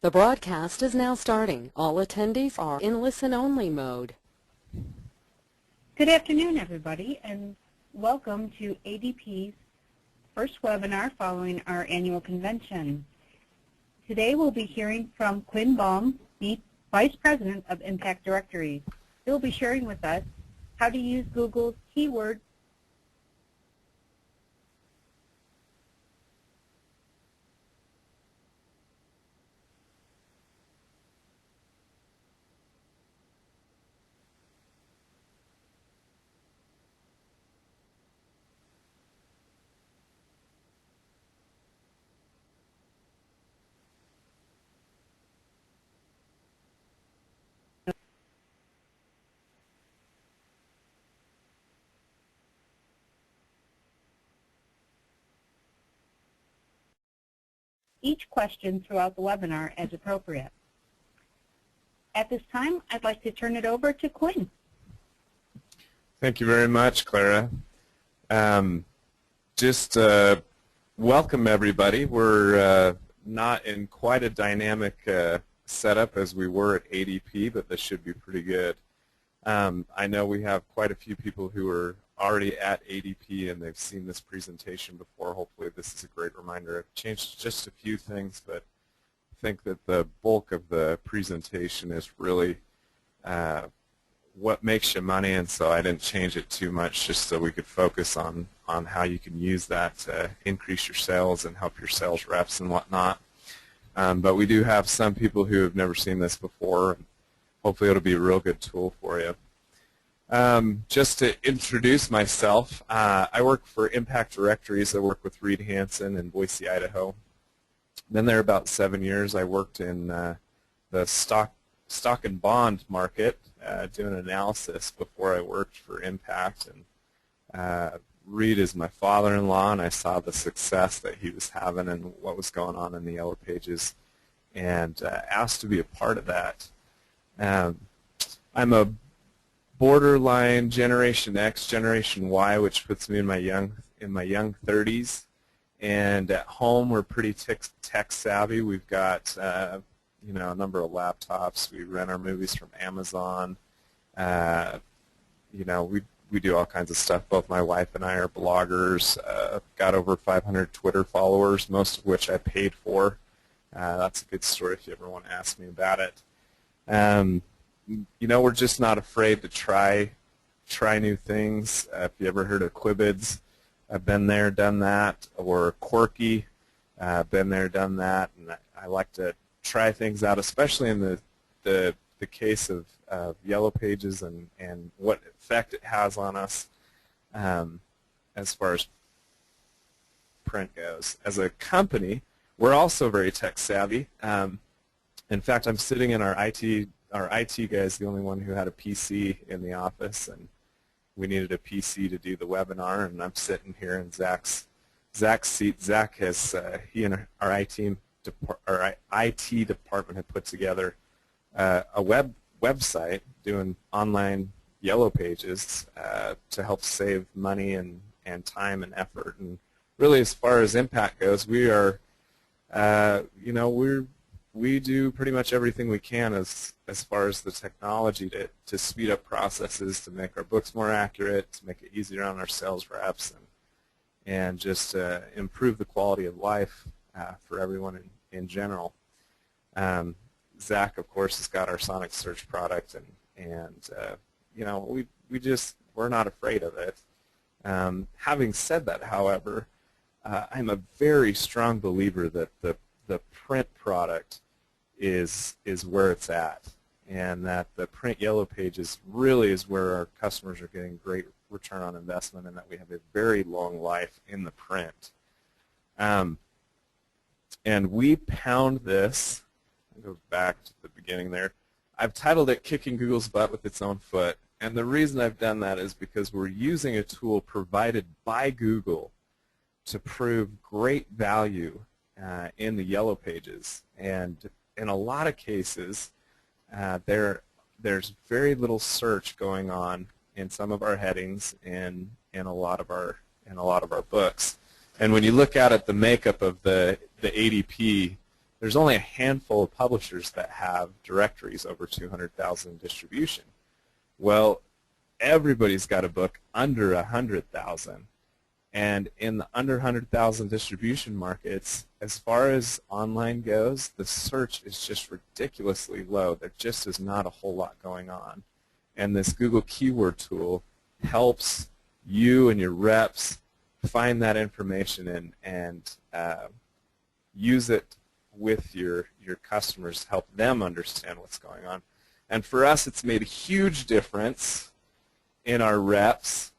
The broadcast is now starting. All attendees are in listen-only mode. Good afternoon, everybody, and welcome to ADP's first webinar following our annual convention. Today we'll be hearing from Quinn Baum, the Vice President of Impact Directories. He'll be sharing with us how to use Google's keyword each question throughout the webinar as appropriate. At this time, I'd like to turn it over to Quinn. Thank you very much, Clara. Welcome, everybody. We're not in quite a dynamic setup as we were at ADP, but this should be pretty good. I know we have quite a few people who are already at ADP and they've seen this presentation before. Hopefully this is a great reminder. I've changed just a few things, but I think that the bulk of the presentation is really what makes you money, and so I didn't change it too much just so we could focus on how you can use that to increase your sales and help your sales reps and whatnot. But we do have some people who have never seen this before. Hopefully it'll be a real good tool for you. Just to introduce myself, I work for Impact Directories. I work with Reed Hansen in Boise, Idaho. Been there about 7 years. I worked in the stock and bond market doing analysis before I worked for Impact. And Reed is my father-in-law, and I saw the success that he was having and what was going on in the Yellow Pages, and asked to be a part of that. I'm a borderline Generation X, Generation Y, which puts me in my young 30s. And at home, we're pretty tech savvy. We've got a number of laptops. We rent our movies from Amazon. We do all kinds of stuff. Both my wife and I are bloggers. Got over 500 Twitter followers, most of which I paid for. That's a good story if you ever want to ask me about it. We're just not afraid to try new things. If you ever heard of Quibids, I've been there, done that. Or Quirky, been there, done that. And I like to try things out, especially in the case of Yellow Pages and what effect it has on us as far as print goes. As a company, we're also very tech savvy. In fact, I'm sitting in our IT guy's the only one who had a PC in the office, and we needed a PC to do the webinar, and I'm sitting here in Zach's seat. Zach has, he and our IT department had put together a website doing online Yellow Pages to help save money and time and effort. And really, as far as Impact goes, we are, we do pretty much everything we can as far as the technology to speed up processes, to make our books more accurate, to make it easier on our sales reps, and just improve the quality of life for everyone in general. Zach, of course, has got our Sonic Search product, and we're not afraid of it. Having said that, however, I'm a very strong believer that the print product is where it's at, and that the print Yellow Pages really is where our customers are getting great return on investment, and that we have a very long life in the print. And we pound this. I'll go back to the beginning there. I've titled it Kicking Google's Butt with Its Own Foot, and the reason I've done that is because we're using a tool provided by Google to prove great value in the Yellow Pages. And in a lot of cases, there's very little search going on in some of our headings and in a lot of our books. And when you look at it, the makeup of the ADP, there's only a handful of publishers that have directories over 200,000 distribution. Well, everybody's got a book under 100,000. And in the under 100,000 distribution markets, as far as online goes, the search is just ridiculously low. There just is not a whole lot going on. And this Google keyword tool helps you and your reps find that information and use it with your customers to help them understand what's going on. And for us, it's made a huge difference in our reps.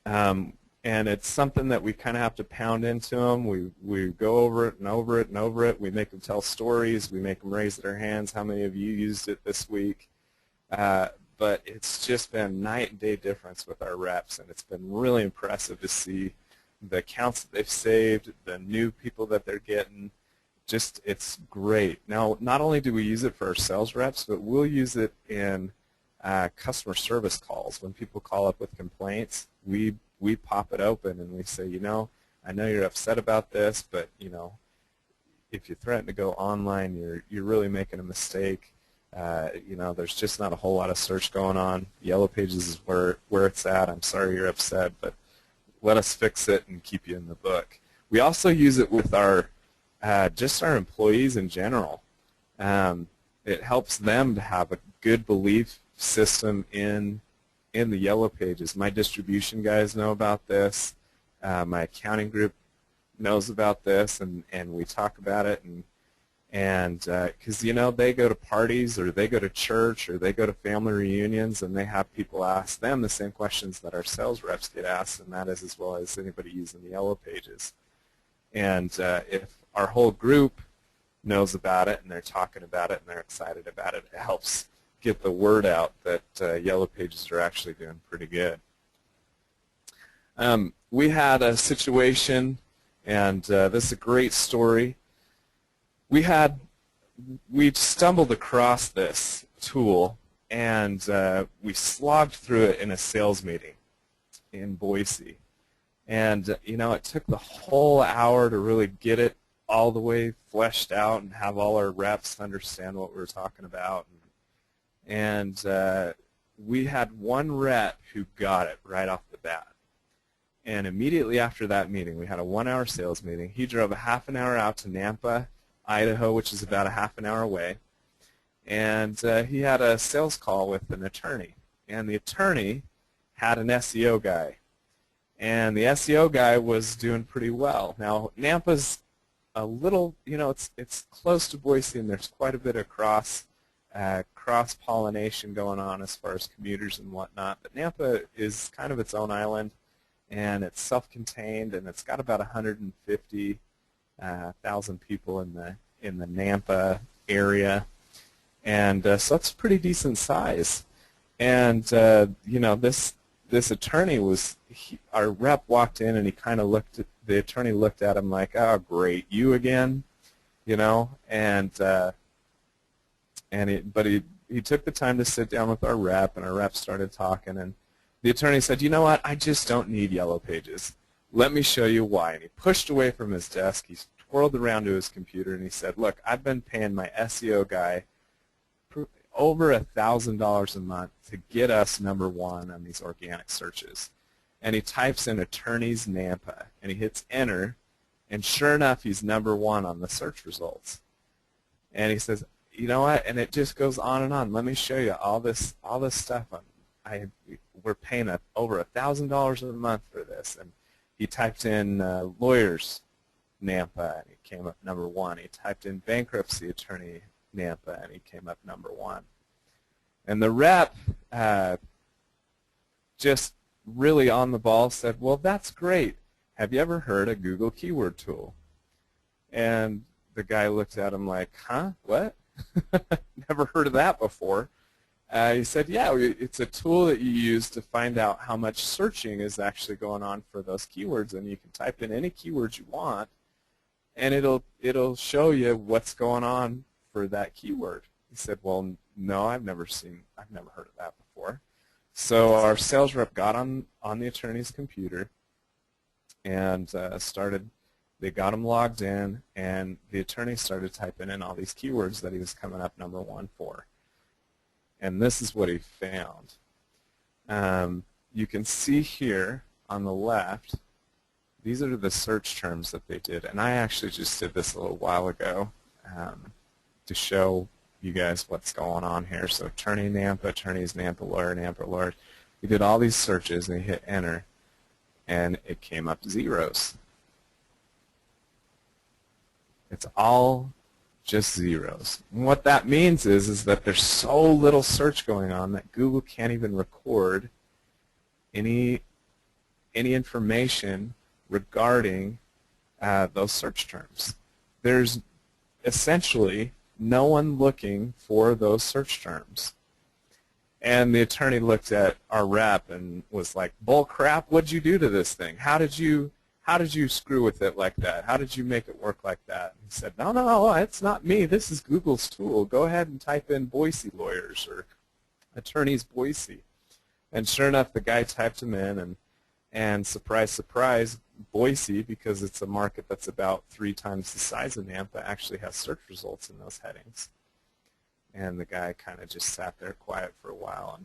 And it's something that we kind of have to pound into them. We go over it and over it and over it. We make them tell stories. We make them raise their hands. How many of you used it this week? But it's just been night and day difference with our reps, and it's been really impressive to see the accounts that they've saved, the new people that they're getting. Just, it's great. Now, not only do we use it for our sales reps, but we'll use it in customer service calls. When people call up with complaints, we pop it open and we say, you know, I know you're upset about this, but you know, if you threaten to go online, you're really making a mistake. You know, there's just not a whole lot of search going on. Yellow Pages is where it's at. I'm sorry you're upset, but let us fix it and keep you in the book. We also use it with our just our employees in general. It helps them to have a good belief system in the Yellow Pages. My distribution guys know about this. My accounting group knows about this, and we talk about it, and because you know, they go to parties or they go to church or they go to family reunions, and they have people ask them the same questions that our sales reps get asked, and that is as well as anybody using the Yellow Pages. And if our whole group knows about it and they're talking about it and they're excited about it, it helps get the word out that Yellow Pages are actually doing pretty good. We had a situation, and this is a great story. We stumbled across this tool, and we slogged through it in a sales meeting in Boise. And you know, it took the whole hour to really get it all the way fleshed out and have all our reps understand what we were talking about. And we had one rep who got it right off the bat. And immediately after that meeting, we had a 1-hour sales meeting. He drove a half an hour out to Nampa, Idaho, which is about a half an hour away. And he had a sales call with an attorney. And the attorney had an SEO guy. And the SEO guy was doing pretty well. Now, Nampa's a little, you know, it's close to Boise, and there's quite a bit of cross-pollination going on as far as commuters and whatnot. But Nampa is kind of its own island, and it's self-contained, and it's got about 150,000 people in the Nampa area, and so it's a pretty decent size. And you know, this attorney was, our rep walked in, and he kind of looked at the attorney, looked at him like, "Oh, great, you again," you know, but he took the time to sit down with our rep, and our rep started talking, and the attorney said, "You know what? I just don't need Yellow Pages. Let me show you why." And he pushed away from his desk. He twirled around to his computer, and he said, "Look, I've been paying my SEO guy over $1,000 a month to get us #1 on these organic searches." And he types in attorneys Nampa, and he hits enter, and sure enough, he's #1 on the search results. And he says, "You know what?" And it just goes on and on. "Let me show you all this stuff. We're paying over $1,000 a month for this." And he typed in lawyers Nampa, and he came up #1. He typed in bankruptcy attorney Nampa, and he came up #1. And the rep just really on the ball said, "Well, that's great. Have you ever heard of Google keyword tool?" And the guy looked at him like, "Huh? What? Never heard of that before." He said, "Yeah, it's a tool that you use to find out how much searching is actually going on for those keywords, and you can type in any keywords you want, and it'll show you what's going on for that keyword." He said, "Well, no, I've never heard of that before." So our sales rep got on the attorney's computer and started They got him logged in, and the attorney started typing in all these keywords that he was coming up #1 for. And this is what he found. You can see here on the left, these are the search terms that they did. And I actually just did this a little while ago to show you guys what's going on here. So attorney Nampa, attorneys Nampa, lawyer. We did all these searches, and we hit enter, and it came up zeros. It's all just zeros. And what that means is that there's so little search going on that Google can't even record any information regarding those search terms. There's essentially no one looking for those search terms. And the attorney looked at our rep and was like, "Bull crap, what'd you do to this thing? How did you screw with it like that? How did you make it work like that?" And he said, No, it's not me. This is Google's tool. Go ahead and type in Boise lawyers or attorneys Boise. And sure enough, the guy typed them in, and surprise, surprise, Boise, because it's a market that's about 3 times the size of Nampa, actually has search results in those headings. And the guy kind of just sat there quiet for a while,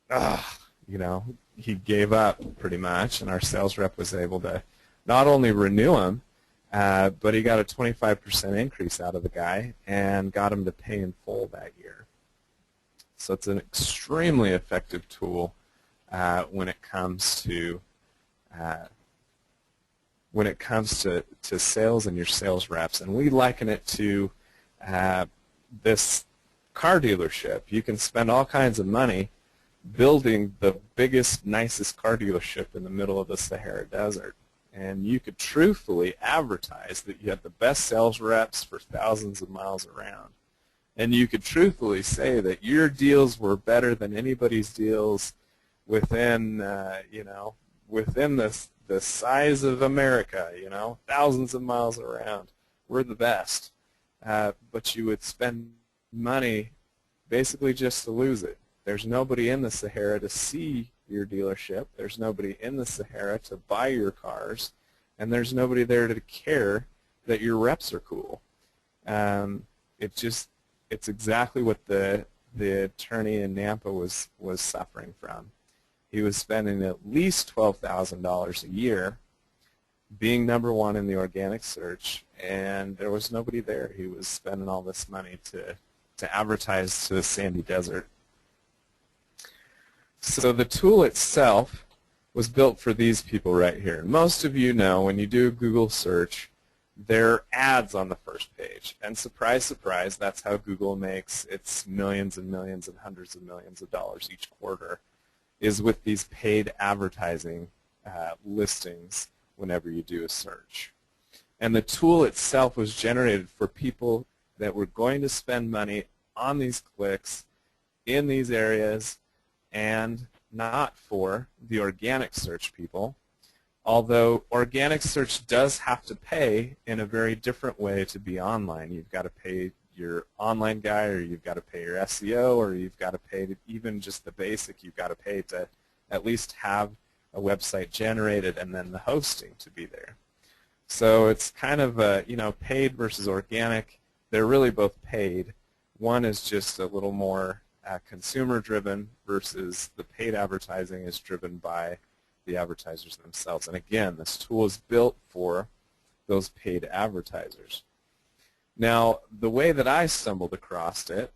and he gave up pretty much, and our sales rep was able to not only renew him, but he got a 25% increase out of the guy and got him to pay in full that year. So it's an extremely effective tool when it comes to sales and your sales reps, and we liken it to this car dealership. You can spend all kinds of money building the biggest, nicest car dealership in the middle of the Sahara Desert, and you could truthfully advertise that you had the best sales reps for thousands of miles around, and you could truthfully say that your deals were better than anybody's deals within within the size of America, thousands of miles around. We're the best. But you would spend money basically just to lose it. There's nobody in the Sahara to see your dealership. There's nobody in the Sahara to buy your cars. And there's nobody there to care that your reps are cool. It's exactly what the attorney in Nampa was suffering from. He was spending at least $12,000 a year being #1 in the organic search, and there was nobody there. He was spending all this money to advertise to the sandy desert. So the tool itself was built for these people right here. Most of you know when you do a Google search, there are ads on the first page. And surprise, surprise, that's how Google makes its millions and millions and hundreds of millions of dollars each quarter, is with these paid advertising listings whenever you do a search. And the tool itself was generated for people that were going to spend money on these clicks in these areas, and not for the organic search people, although organic search does have to pay in a very different way to be online. You've got to pay your online guy, or you've got to pay your SEO, or you've got to pay even just the basic. You've got to pay to at least have a website generated and then the hosting to be there. So it's kind of paid versus organic. They're really both paid. One is just a little more consumer driven, versus the paid advertising is driven by the advertisers themselves. And again, this tool is built for those paid advertisers. Now, the way that I stumbled across it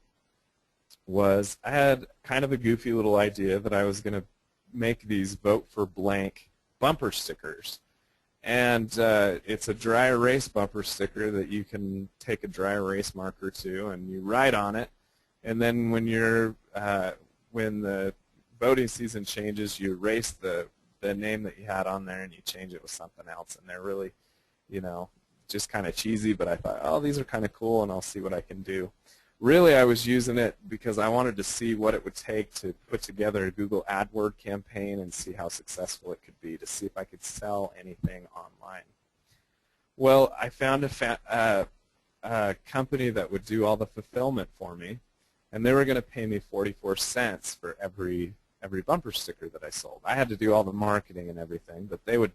was I had kind of a goofy little idea that I was going to make these vote for blank bumper stickers. And it's a dry erase bumper sticker that you can take a dry erase marker to, and you write on it. And then when the voting season changes, you erase the name that you had on there and you change it with something else. And they're really, just kind of cheesy, but I thought, oh, these are kind of cool, and I'll see what I can do. Really, I was using it because I wanted to see what it would take to put together a Google AdWords campaign and see how successful it could be, to see if I could sell anything online. Well, I found a company that would do all the fulfillment for me, and they were going to pay me 44 cents for every bumper sticker that I sold. I had to do all the marketing and everything, but they would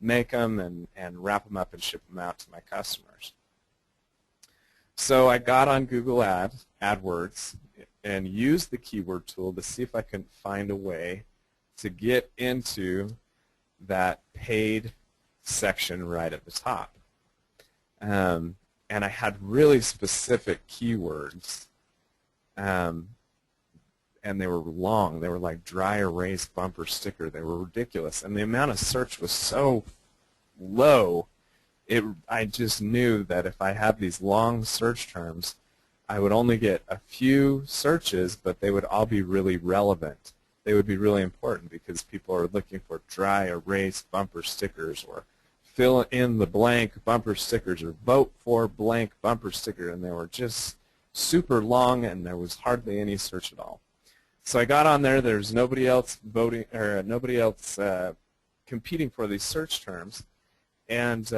make them and wrap them up and ship them out to my customers. So I got on Google AdWords and used the keyword tool to see if I could find a way to get into that paid section right at the top. And I had really specific keywords, and they were long. They were like dry erase bumper sticker. They were ridiculous. And the amount of search was so low, I just knew that if I had these long search terms, I would only get a few searches, but they would all be really relevant. They would be really important because people are looking for dry erase bumper stickers, or fill in the blank bumper stickers, or vote for blank bumper sticker, and they were just super long and there was hardly any search at all. So I got on there. There's nobody else voting, or nobody else competing for these search terms. And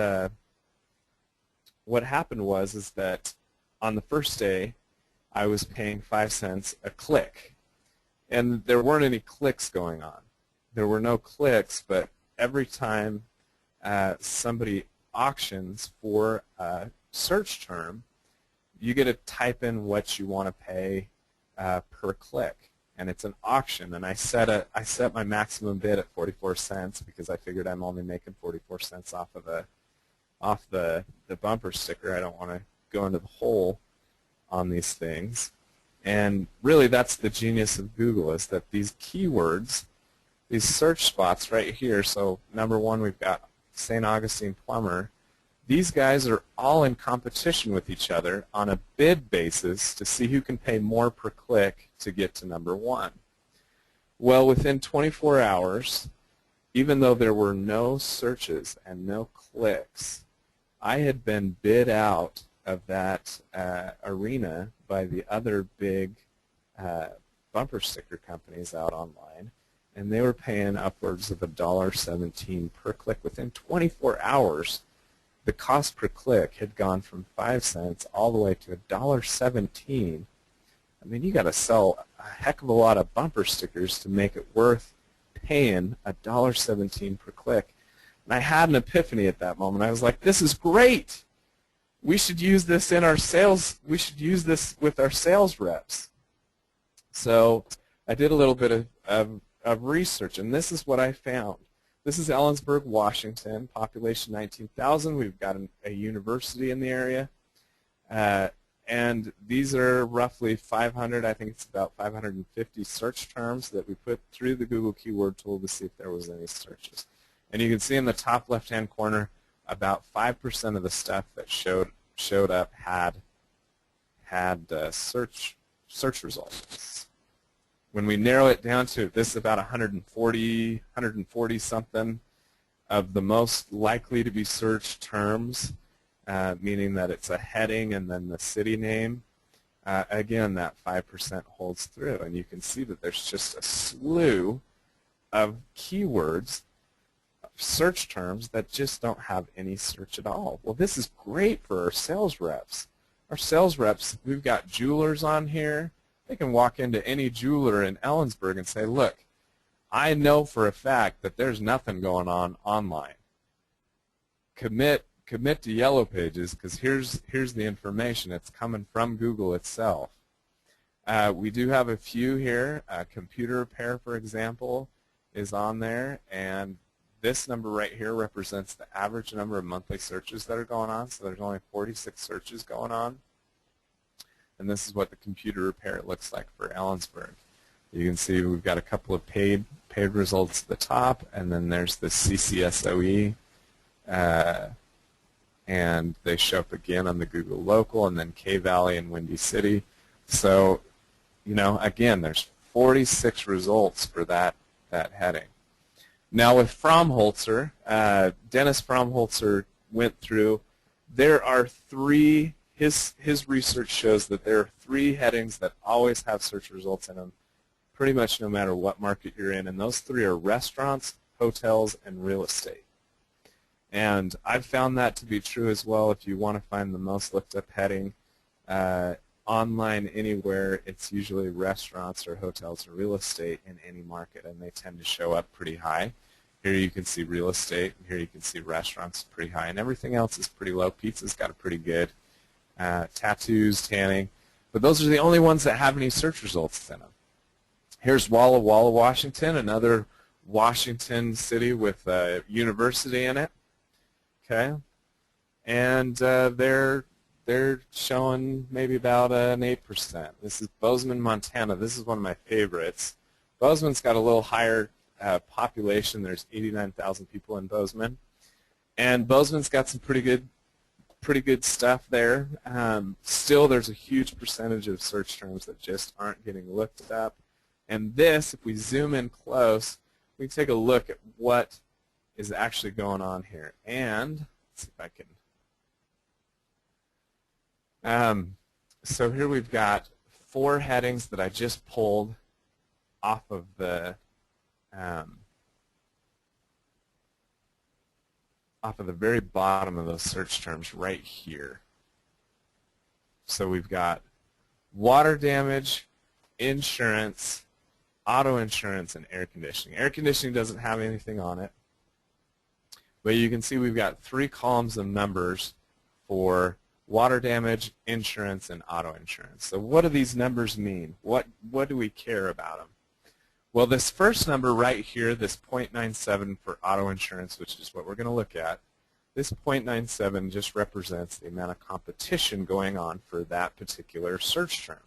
what happened is that on the first day, I was paying 5 cents a click. And there weren't any clicks going on. There were no clicks, but every time somebody auctions for a search term, you get to type in what you want to pay per click. And it's an auction, and I set my maximum bid at 44 cents because I figured I'm only making 44 cents off the bumper sticker. I don't want to go into the hole on these things. And really, that's the genius of Google, is that these keywords, these search spots right here. So number one, we've got St. Augustine Plumber. These guys are all in competition with each other on a bid basis to see who can pay more per click to get to number one. Well, within 24 hours, even though there were no searches and no clicks, I had been bid out of that arena by the other big bumper sticker companies out online, and they were paying upwards of $1.17 per click. Within 24 hours, the cost per click had gone from 5 cents all the way to $1.17. I mean, you got to sell a heck of a lot of bumper stickers to make it worth paying $1.17 per click. And I had an epiphany at that moment. I was like, this is great. We should use this in our sales. We should use this with our sales reps. So I did a little bit of research, and this is what I found. This is Ellensburg, Washington, population 19,000. We've got a university in the area. And these are roughly 500, I think it's about 550 search terms that we put through the Google keyword tool to see if there was any searches. And you can see in the top left-hand corner, about 5% of the stuff that showed up had search results. When we narrow it down to this, is about 140 something of the most likely to be searched terms, meaning that it's a heading and then the city name. Again, that 5% holds through, and you can see that there's just a slew of keywords, search terms that just don't have any search at all. Well, this is great for our sales reps. Our sales reps, we've got jewelers on here. They can walk into any jeweler in Ellensburg and say, look, I know for a fact that there's nothing going on online. Commit to Yellow Pages, because here's the information. It's coming from Google itself. We do have a few here. Computer repair, for example, is on there, and this number right here represents the average number of monthly searches that are going on, so there's only 46 searches going on. And this is what the computer repair looks like for Ellensburg. You can see we've got a couple of paid results at the top, and then there's the CCSOE, and they show up again on the Google Local, and then K-Valley and Windy City. So, you know, again, there's 46 results for that heading. Now with Fromholzer, Dennis Fromholzer went through, there are three, his research shows that there are three headings that always have search results in them, pretty much no matter what market you're in, and those three are restaurants, hotels, and real estate. And I've found that to be true as well. If you want to find the most looked up heading online anywhere, it's usually restaurants or hotels or real estate in any market, and they tend to show up pretty high. Here you can see real estate, and here you can see restaurants pretty high, and everything else is pretty low. Pizza's got a pretty good. Tattoos, tanning, but those are the only ones that have any search results in them. Here's Walla Walla, Washington, another Washington city with a university in it. Okay, and they're showing maybe about an 8%. This is Bozeman, Montana. This is one of my favorites. Bozeman's got a little higher population. There's 89,000 people in Bozeman, and Bozeman's got some pretty good stuff there. Still, there's a huge percentage of search terms that just aren't getting looked up. And this, if we zoom in close, we can take a look at what is actually going on here. And let's see if I can. So here we've got 4 headings that I just pulled off of the very bottom of those search terms right here. So we've got water damage, insurance, auto insurance, and air conditioning. Air conditioning doesn't have anything on it, but you can see we've got 3 columns of numbers for water damage, insurance, and auto insurance. So what do these numbers mean? What do we care about them? Well, this first number right here, this 0.97 for auto insurance, which is what we're going to look at, this 0.97 just represents the amount of competition going on for that particular search term.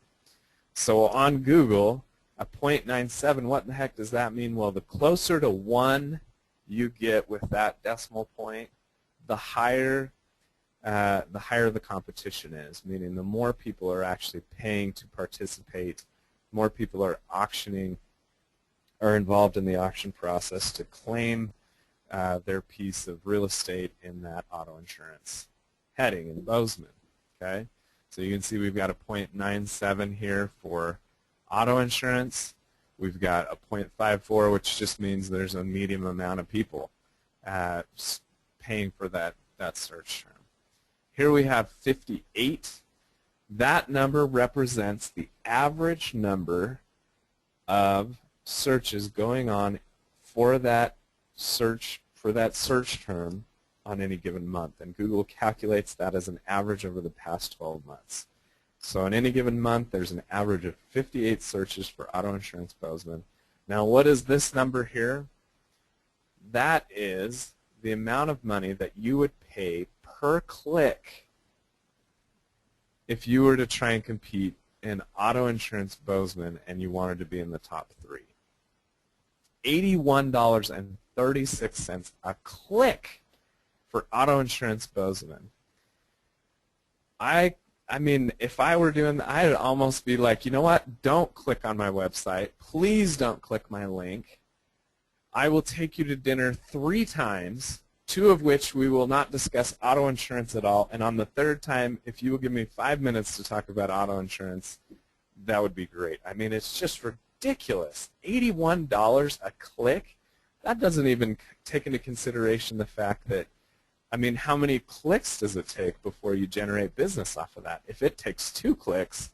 So on Google, a 0.97, what the heck does that mean? Well, the closer to 1 you get with that decimal point, the higher the competition is, meaning the more people are actually paying to participate, more people are involved in the auction process to claim their piece of real estate in that auto insurance heading in Bozeman. Okay, so you can see we've got a 0.97 here for auto insurance. We've got a 0.54, which just means there's a medium amount of people paying for that search term. Here we have 58. That number represents the average number of searches going on for that search term on any given month, and Google calculates that as an average over the past 12 months. So in any given month, there's an average of 58 searches for auto insurance Bozeman. Now, what is this number here? That is the amount of money that you would pay per click if you were to try and compete in auto insurance Bozeman and you wanted to be in the top 3. $81.36 a click for auto insurance Bozeman. I mean, if I were doing that, I'd almost be like, you know what? Don't click on my website. Please don't click my link. I will take you to dinner 3 times, 2 of which we will not discuss auto insurance at all. And on the 3rd time, if you will give me 5 minutes to talk about auto insurance, that would be great. I mean, it's just ridiculous. $81 a click? That doesn't even take into consideration the fact that, I mean, how many clicks does it take before you generate business off of that? If it takes 2 clicks,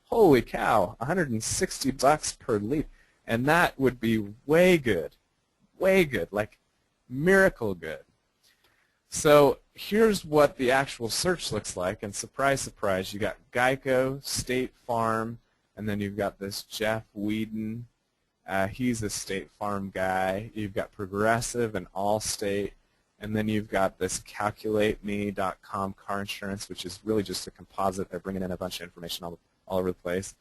holy cow, $160 per lead. And that would be way good, like miracle good. So here's what the actual search looks like, and surprise, surprise, you got Geico, State Farm, and then you've got this Jeff Whedon. He's a State Farm guy. You've got Progressive and Allstate. And then you've got this CalculateMe.com car insurance, which is really just a composite. They're bringing in a bunch of information all over the place.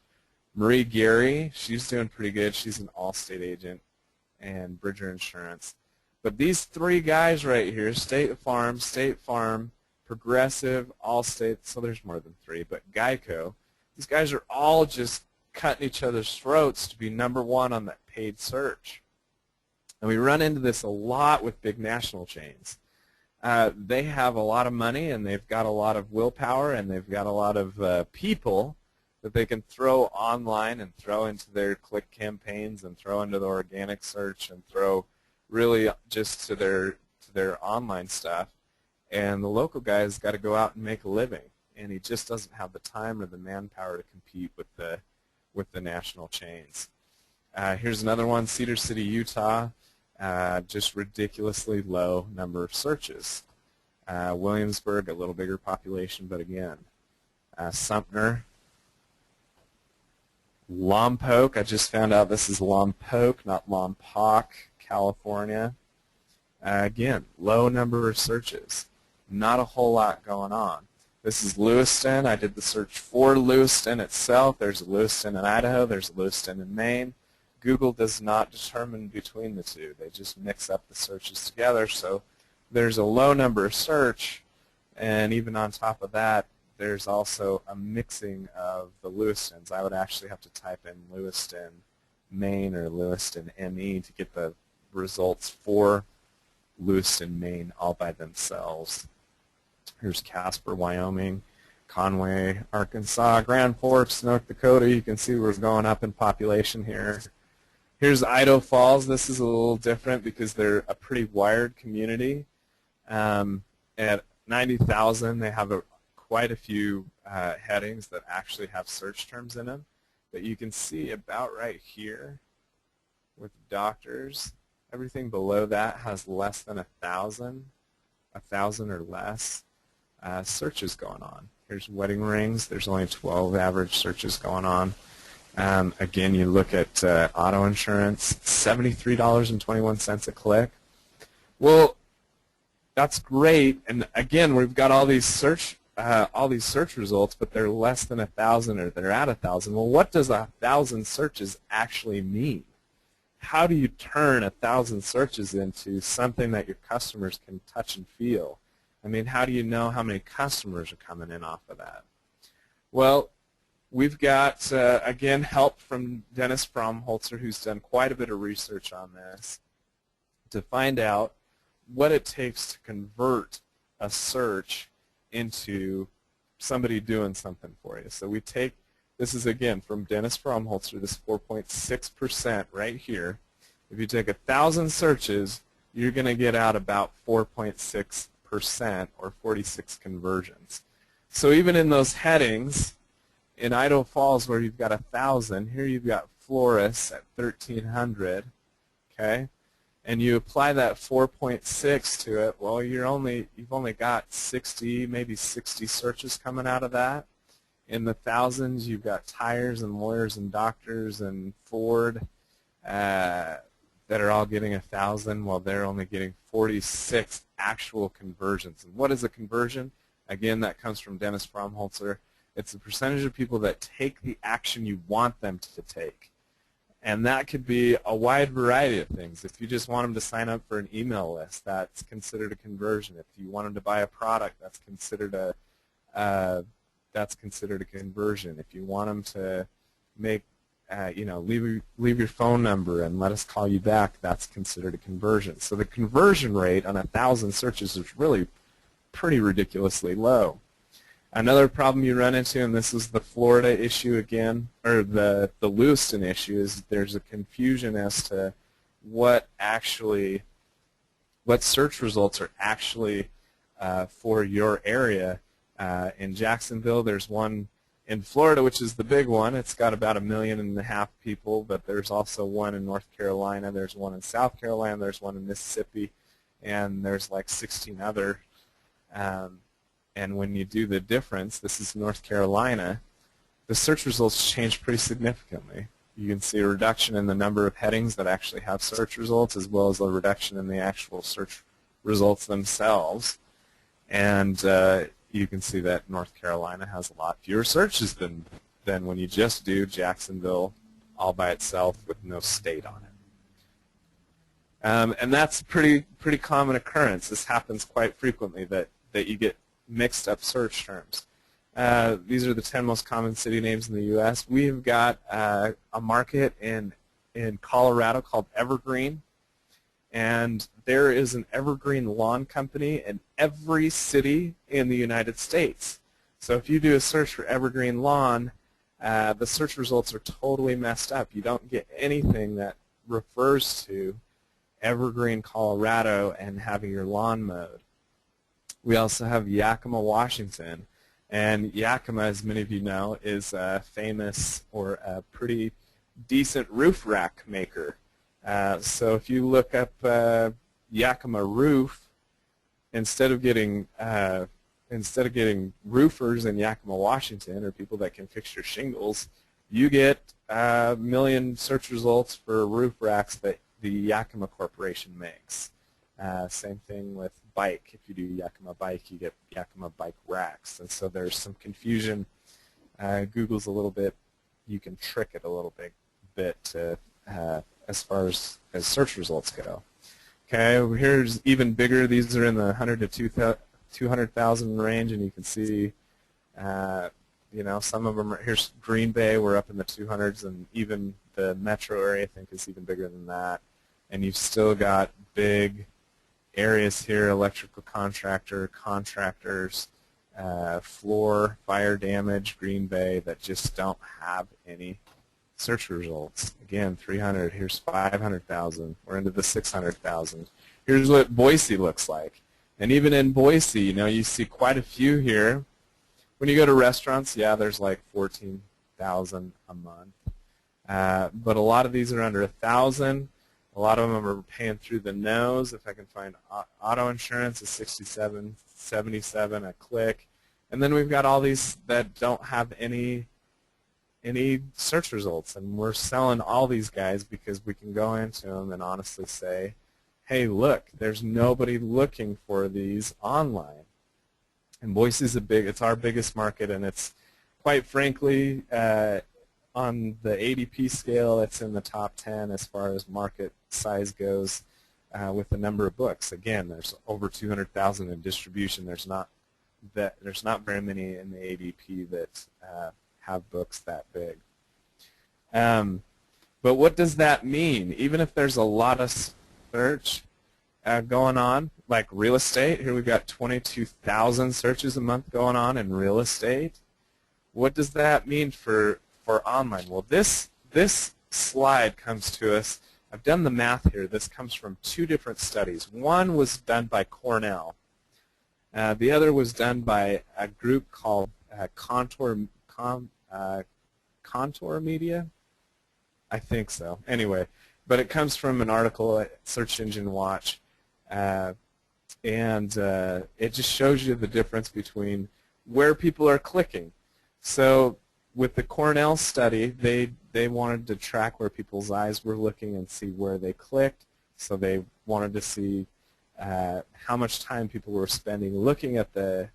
Marie Geary, she's doing pretty good. She's an Allstate agent, and Bridger Insurance. But these 3 guys right here, State Farm, Progressive, Allstate, so there's more than 3, but Geico, these guys are all just cutting each other's throats to be #1 on that paid search. And we run into this a lot with big national chains. They have a lot of money, and they've got a lot of willpower, and they've got a lot of people that they can throw online and throw into their click campaigns and throw into the organic search and throw really just to their online stuff. And the local guy's got to go out and make a living, and he just doesn't have the time or the manpower to compete with the national chains. Here's another one, Cedar City, Utah. just ridiculously low number of searches. Williamsburg, a little bigger population, but again, Sumter, Lompoc, I just found out this is Lompoc, not Lompoc, California. Again, low number of searches, not a whole lot going on. This is Lewiston. I did the search for Lewiston itself. There's a Lewiston in Idaho. There's a Lewiston in Maine. Google does not determine between the two. They just mix up the searches together. So there's a low number of search, and even on top of that, there's also a mixing of the Lewistons. I would actually have to type in Lewiston, Maine, or Lewiston, ME to get the results for Lewiston, Maine all by themselves. Here's Casper, Wyoming, Conway, Arkansas, Grand Forks, North Dakota. You can see we're going up in population here. Here's Idaho Falls. This is a little different because they're a pretty wired community. At 90,000, they have quite a few headings that actually have search terms in them. But you can see about right here with doctors, everything below that has less than 1,000 or less searches going on. Here's wedding rings. There's only 12 average searches going on. Again, you look at auto insurance, $73.21 a click. Well, that's great. And again, we've got all these search results, but they're less than 1,000 or they're at 1,000. Well, what does 1,000 searches actually mean? How do you turn 1,000 searches into something that your customers can touch and feel? I mean, how do you know how many customers are coming in off of that? Well, we've got, again, help from Dennis Fromholzer, who's done quite a bit of research on this, to find out what it takes to convert a search into somebody doing something for you. So we take, this is again from Dennis Fromholzer, this 4.6% right here. If you take 1,000 searches, you're going to get out about 4.6% or 46 conversions. So even in those headings, in Idaho Falls where you've got 1,000, here you've got Flores at 1,300, okay? And you apply that 4.6 to it, well, you've only got 60, maybe 60 searches coming out of that. In the thousands, you've got tires and lawyers and doctors and Ford that are all getting 1,000, while they're only getting 46 actual conversions. And what is a conversion? Again, that comes from Dennis Fromholzer. It's the percentage of people that take the action you want them to take. And that could be a wide variety of things. If you just want them to sign up for an email list, that's considered a conversion. If you want them to buy a product, that's considered a conversion. If you want them to make, leave your phone number and let us call you back, that's considered a conversion. So the conversion rate on 1,000 searches is really pretty ridiculously low. Another problem you run into, and this is the Florida issue again, or the Lewiston issue, is there's a confusion as to what search results are actually for your area. In Jacksonville, there's one in Florida, which is the big one. It's got about 1.5 million people, but there's also one in North Carolina, there's one in South Carolina, there's one in Mississippi, and there's like 16 other. And when you do the difference, this is North Carolina, the search results change pretty significantly. You can see a reduction in the number of headings that actually have search results, as well as a reduction in the actual search results themselves. And you can see that North Carolina has a lot fewer searches than when you just do Jacksonville all by itself with no state on it. And that's a pretty common occurrence. This happens quite frequently, that you get mixed up search terms. These are the 10 most common city names in the U.S. We've got a market in Colorado called Evergreen, and there is an evergreen lawn company in every city in the United States. So if you do a search for evergreen lawn, the search results are totally messed up. You don't get anything that refers to Evergreen, Colorado, and having your lawn mowed. We also have Yakima, Washington, and Yakima, as many of you know, is famous for a pretty decent roof rack maker. So if you look up Yakima roof, instead of getting roofers in Yakima, Washington, or people that can fix your shingles, you get a million search results for roof racks that the Yakima Corporation makes. Same thing with bike. If you do Yakima bike, you get Yakima bike racks. And so there's some confusion. Google's a little bit, you can trick it a little bit as far as search results go. Okay, here's even bigger. These are in the 100 to 200,000 range, and you can see, you know, some of them are, here's Green Bay, we're up in the 200s, and even the metro area, I think, is even bigger than that. And you've still got big areas here, electrical contractor, contractors, floor, fire damage, Green Bay, that just don't have any search results. Again, 300, here's 500,000, we're into the 600,000. Here's what Boise looks like. And even in Boise, you know, you see quite a few here. When you go to restaurants, yeah, there's like 14,000 a month. But a lot of these are under 1,000. A lot of them are paying through the nose. If I can find auto insurance is 67, 77 a click. And then we've got all these that don't have any search results. And we're selling all these guys because we can go into them and honestly say, hey, look, there's nobody looking for these online. And Boise's it's our biggest market, and it's, quite frankly, on the ADP scale, it's in the top 10 as far as market size goes with the number of books. Again, there's over 200,000 in distribution. There's not very many in the ADP that have books that big. But what does that mean? Even if there's a lot of search going on, like real estate, here we've got 22,000 searches a month going on in real estate. What does that mean for online? Well, this slide comes to us. I've done the math here. This comes from two different studies. One was done by Cornell. The other was done by a group called Contour Media. I think so. Anyway, but it comes from an article at Search Engine Watch, and it just shows you the difference between where people are clicking. So with the Cornell study, they wanted to track where people's eyes were looking and see where they clicked. So they wanted to see how much time people were spending looking at the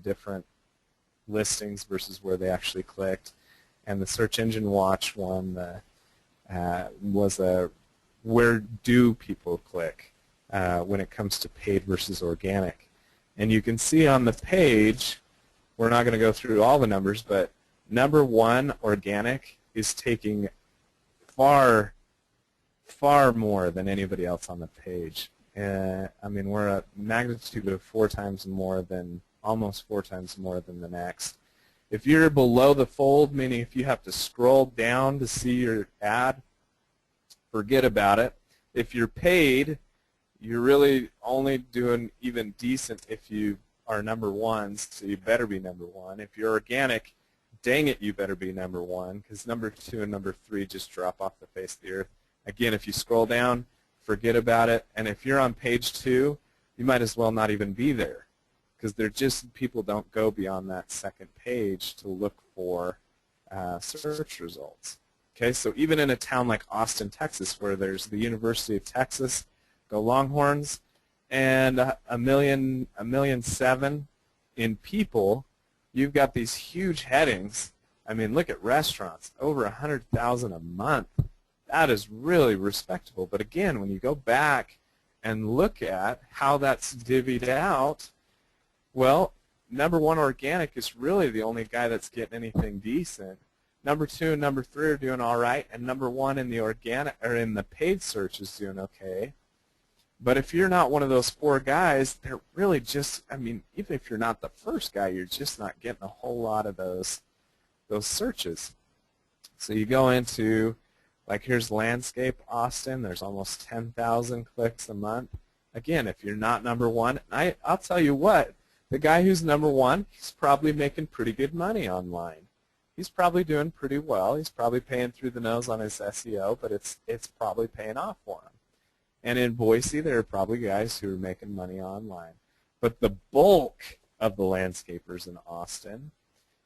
different listings versus where they actually clicked. And the Search Engine Watch one was where do people click when it comes to paid versus organic. And you can see on the page, we're not going to go through all the numbers, but number one, organic, is taking far, far more than anybody else on the page. I mean, we're a magnitude of almost four times more than the next. If you're below the fold, meaning if you have to scroll down to see your ad, forget about it. If you're paid, you're really only doing even decent if you are number ones, so you better be number one. If you're organic, dang it, you better be number one, because number two and number three just drop off the face of the earth. Again, if you scroll down, forget about it. And if you're on page 2, you might as well not even be there, because people don't go beyond that second page to look for search results. Okay, so even in a town like Austin, Texas, where there's the University of Texas, go Longhorns, and a million 7 in people, you've got these huge headings. I mean, look at restaurants, over 100,000 a month. That is really respectable. But again, when you go back and look at how that's divvied out, well, number one, organic, is really the only guy that's getting anything decent. Number 2 and number 3 are doing all right, and number 1 in the organic or in the paid search is doing okay. But if you're not one of those 4 guys, they're really just, I mean, even if you're not the first guy, you're just not getting a whole lot of those searches. So you go into, like, here's landscape Austin. There's almost 10,000 clicks a month. Again, if you're not number 1, I'll tell you what, the guy who's number 1, he's probably making pretty good money online. he's probably doing pretty well. He's probably paying through the nose on his SEO, but it's probably paying off for him. And in Boise, there are probably guys who are making money online. But the bulk of the landscapers in Austin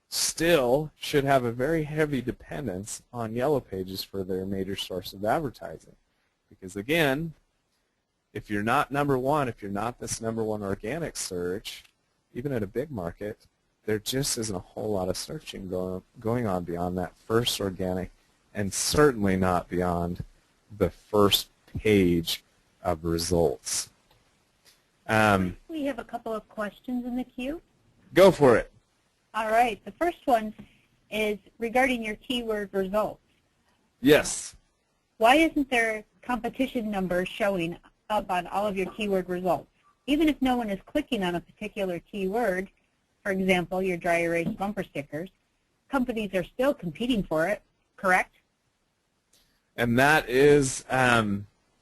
still should have a very heavy dependence on Yellow Pages for their major source of advertising. Because again, if you're not number one, if you're not this number one organic search, even at a big market, there just isn't a whole lot of searching going on beyond that first organic, and certainly not beyond the first page of results. We have a couple of questions in the queue. Go for it. All right. The first one is regarding your keyword results. Yes. Why isn't there competition numbers showing up on all of your keyword results? Even if no one is clicking on a particular keyword, for example, your dry erase bumper stickers, companies are still competing for it, correct? And that is,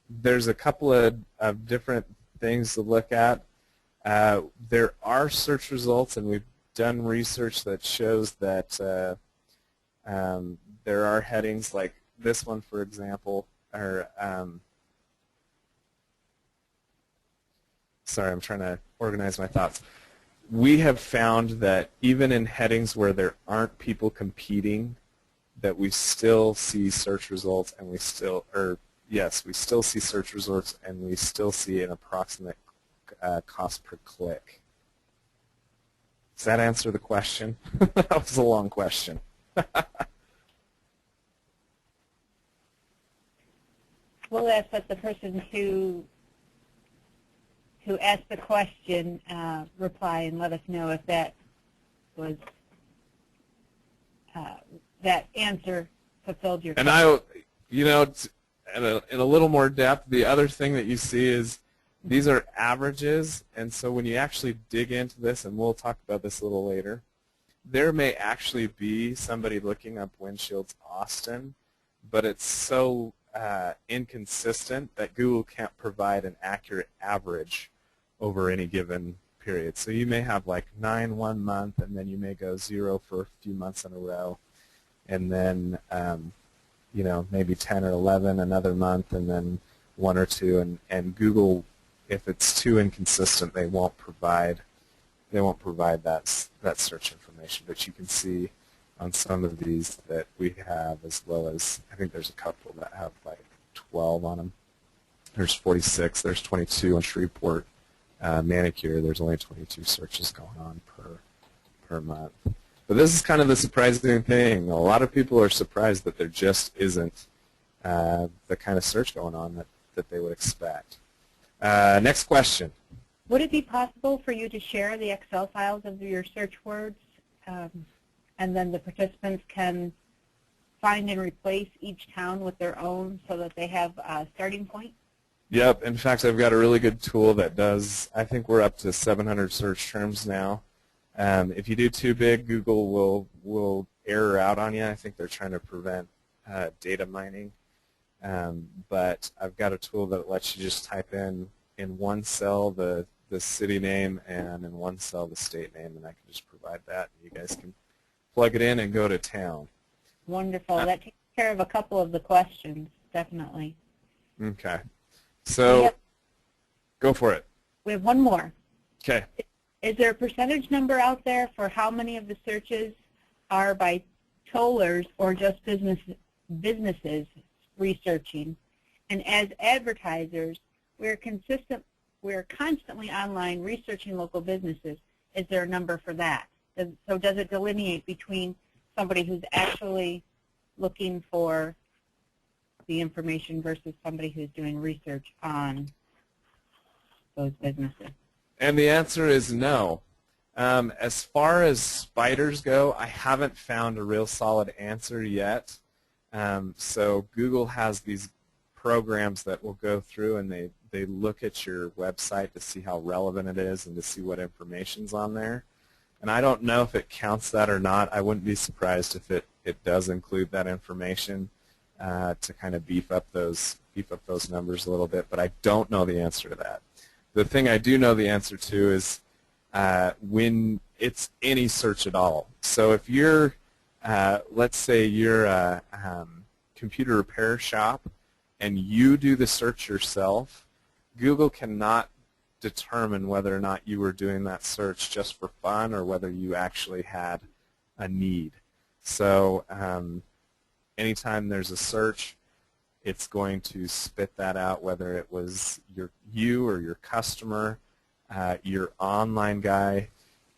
there's a couple of different things to look at. There are search results, and we've done research that shows that there are headings like this one, for example, or sorry, I'm trying to organize my thoughts. We have found that even in headings where there aren't people competing, that we still see search results, and we still see search results, and we still see an approximate cost per click. Does that answer the question? That was a long question. We'll ask that the person who asked the question reply and let us know if that was that answer fulfilled your question. And in a little more depth, the other thing that you see is these are averages, and so when you actually dig into this, and we'll talk about this a little later, there may actually be somebody looking up windshields Austin, but it's so inconsistent that Google can't provide an accurate average over any given period. So you may have like 9 one month, and then you may go 0 for a few months in a row, and then maybe 10 or 11 another month, and then 1 or 2, and Google, if it's too inconsistent, they won't provide that search information. But you can see on some of these that we have, as well as I think there's a couple that have like 12 on them. There's 46. There's 22 on Shreveport. Manicure, there's only 22 searches going on per month. But this is kind of the surprising thing. A lot of people are surprised that there just isn't the kind of search going on that they would expect. Next question. Would it be possible for you to share the Excel files of your search words, and then the participants can find and replace each town with their own so that they have a starting point? Yep. In fact, I've got a really good tool that does, I think we're up to 700 search terms now. If you do too big, Google will error out on you. I think they're trying to prevent data mining. But I've got a tool that lets you just type in one cell the city name and in one cell the state name, and I can just provide that. You guys can plug it in and go to town. Wonderful. That takes care of a couple of the questions, definitely. Okay. So go for it. We have one more. Okay. Is there a percentage number out there for how many of the searches are by tollers or just businesses researching? And as advertisers, we're constantly online researching local businesses. Is there a number for that? So does it delineate between somebody who's actually looking for the information versus somebody who's doing research on those businesses? And the answer is no. As far as spiders go, I haven't found a real solid answer yet. So Google has these programs that will go through and they look at your website to see how relevant it is and to see what information's on there. And I don't know if it counts that or not. I wouldn't be surprised if it does include that information to kind of beef up those numbers a little bit, but I don't know the answer to that. The thing I do know the answer to is when it's any search at all. So if you're let's say you're a computer repair shop and you do the search yourself, Google cannot determine whether or not you were doing that search just for fun or whether you actually had a need. So anytime there's a search, it's going to spit that out, whether it was you or your customer, your online guy.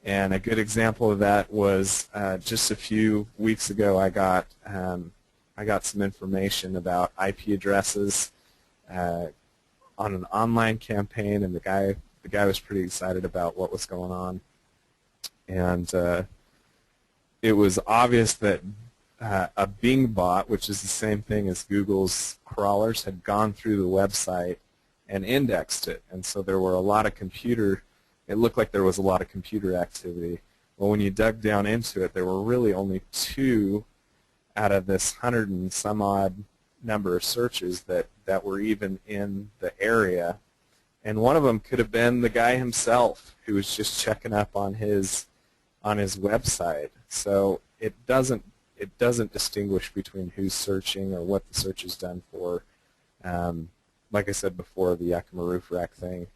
And a good example of that was just a few weeks ago. I got some information about IP addresses on an online campaign, and the guy was pretty excited about what was going on. And it was obvious that a Bing bot, which is the same thing as Google's crawlers, had gone through the website and indexed it. And so there were a lot of it looked like there was a lot of computer activity. Well, when you dug down into it, there were really only 2 out of this 100 and some odd number of searches that were even in the area. And one of them could have been the guy himself who was just checking up on his website. So it doesn't distinguish between who's searching or what the search is done for. Like I said before, the Yakima roof rack thing,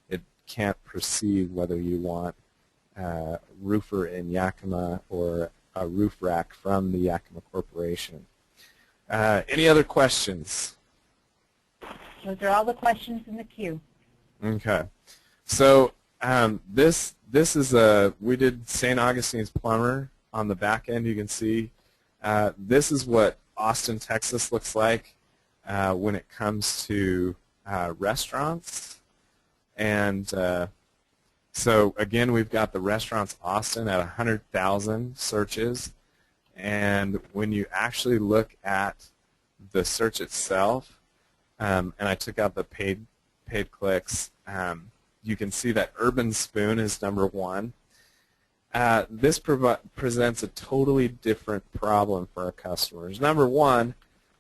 it can't perceive whether you want a roofer in Yakima or a roof rack from the Yakima Corporation. Any other questions? Those are all the questions in the queue. Okay. So this is we did St. Augustine's Plumber on the back end. You can see this is what Austin, Texas looks like when it comes to restaurants. And so again, we've got the restaurants Austin at 100,000 searches. And when you actually look at the search itself, and I took out the paid clicks, you can see that Urban Spoon is #1. This presents a totally different problem for our customers. #1,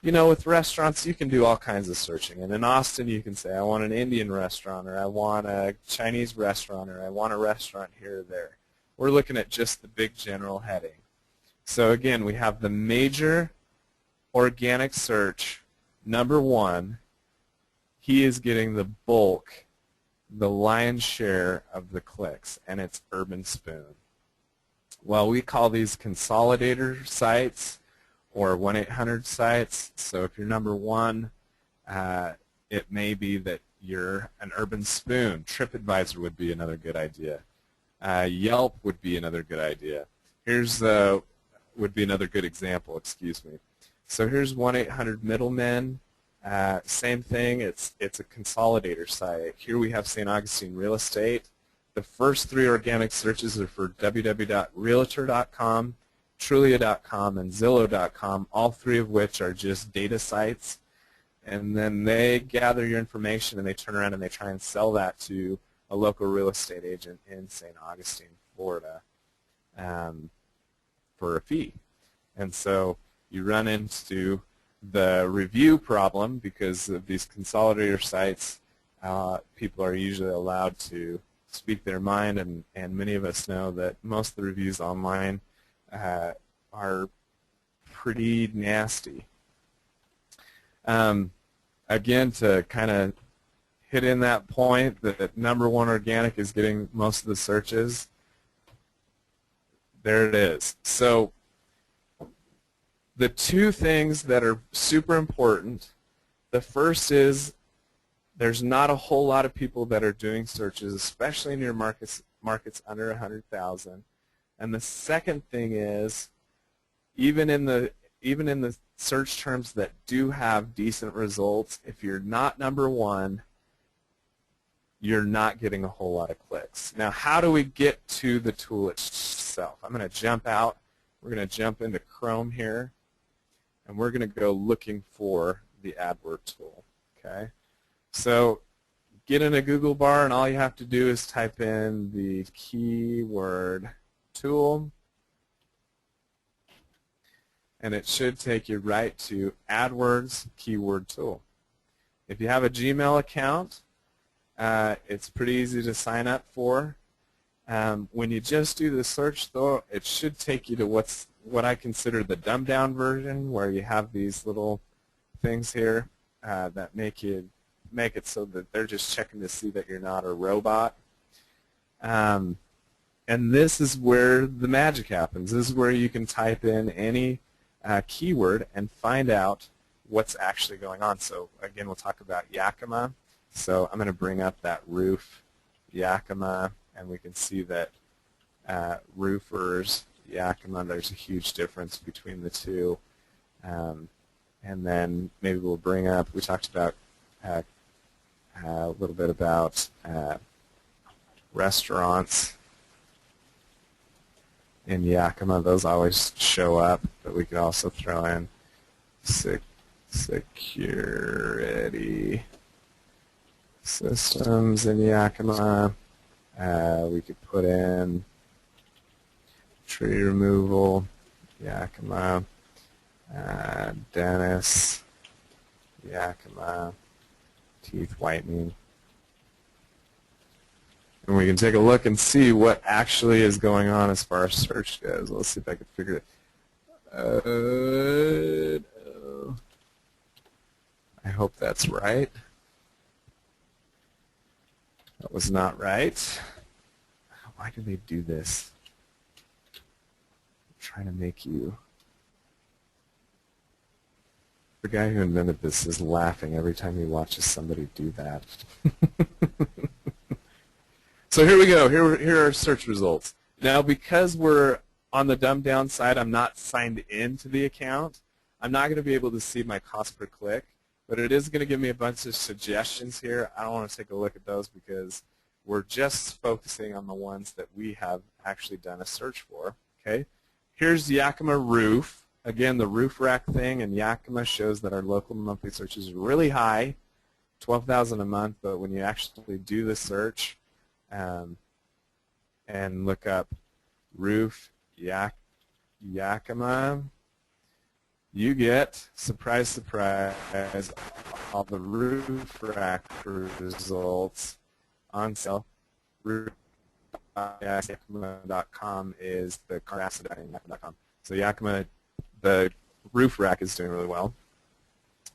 with restaurants, you can do all kinds of searching. And in Austin, you can say, I want an Indian restaurant, or I want a Chinese restaurant, or I want a restaurant here or there. We're looking at just the big general heading. So again, we have the major organic search, #1. He is getting the bulk, the lion's share of the clicks, and it's Urban Spoon. Well, we call these consolidator sites or 1-800 sites. So if you're #1, it may be that you're an Urban Spoon. TripAdvisor would be another good idea. Yelp would be another good idea. Would be another good example, excuse me. So here's 1-800 Middlemen. Same thing, it's a consolidator site. Here we have St. Augustine Real Estate. The first 3 organic searches are for www.realtor.com, Trulia.com, and Zillow.com, all 3 of which are just data sites. And then they gather your information and they turn around and they try and sell that to a local real estate agent in St. Augustine, Florida, for a fee. And so you run into the review problem because of these consolidator sites. People are usually allowed to speak their mind, and many of us know that most of the reviews online are pretty nasty. Again, to kind of hit in that point that #1 organic is getting most of the searches, there it is. So the 2 things that are super important, the first is there's not a whole lot of people that are doing searches, especially in your markets under 100,000. And the second thing is, even in the search terms that do have decent results, if you're not #1, you're not getting a whole lot of clicks. Now, how do we get to the tool itself? I'm going to jump out. We're going to jump into Chrome here, and we're going to go looking for the AdWord tool. Okay? So get in a Google bar, and all you have to do is type in the keyword tool, and it should take you right to AdWord's keyword tool. If you have a Gmail account, it's pretty easy to sign up for. When you just do the search, though, it should take you to what I consider the dumbed-down version, where you have these little things here that make it so that they're just checking to see that you're not a robot. And this is where the magic happens. This is where you can type in any keyword and find out what's actually going on. So again, we'll talk about Yakima. So I'm going to bring up that roof, Yakima, and we can see that roofers, Yakima, there's a huge difference between the two. And then maybe we'll bring up, we talked about a little bit about restaurants in Yakima. Those always show up, but we could also throw in security systems in Yakima. We could put in tree removal, Yakima, dentists, Yakima, teeth whitening. And we can take a look and see what actually is going on as far as search goes. Let's see if I can figure it out. I hope that's right. That was not right. Why do they do this? I'm trying to make you... The guy who invented this is laughing every time he watches somebody do that. So here we go. Here are our search results. Now, because we're on the dumbed down side, I'm not signed into the account. I'm not going to be able to see my cost per click, but it is going to give me a bunch of suggestions here. I don't want to take a look at those because we're just focusing on the ones that we have actually done a search for. Okay. Here's Yakima roof. Again, the roof rack thing in Yakima shows that our local monthly search is really high, 12,000 a month, but when you actually do the search, and look up roof Yakima, you get, surprise, surprise, all the roof rack results on sale. Yakima.com is the car asset in Yakima.com. So Yakima, the roof rack is doing really well,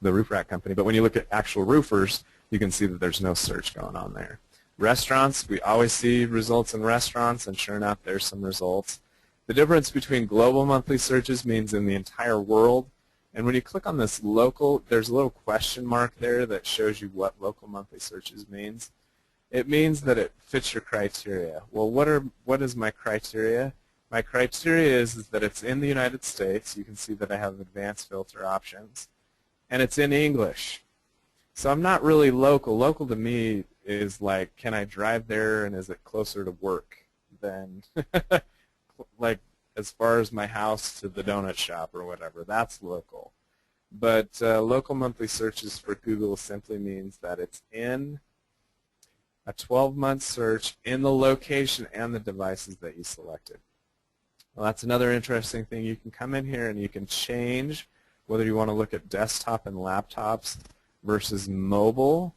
the roof rack company. But when you look at actual roofers, you can see that there's no search going on there. Restaurants, we always see results in restaurants, and sure enough, there's some results. The difference between global monthly searches means in the entire world. And when you click on this local, there's a little question mark there that shows you what local monthly searches means. It means that it fits your criteria. Well, what is my criteria? My criteria is that it's in the United States. You can see that I have advanced filter options. And it's in English. So I'm not really local. Local to me is like, can I drive there and is it closer to work than like as far as my house to the donut shop or whatever. That's local. But local monthly searches for Google simply means that it's in a 12-month search in the location and the devices that you selected. Well, that's another interesting thing. You can come in here and you can change whether you want to look at desktop and laptops versus mobile.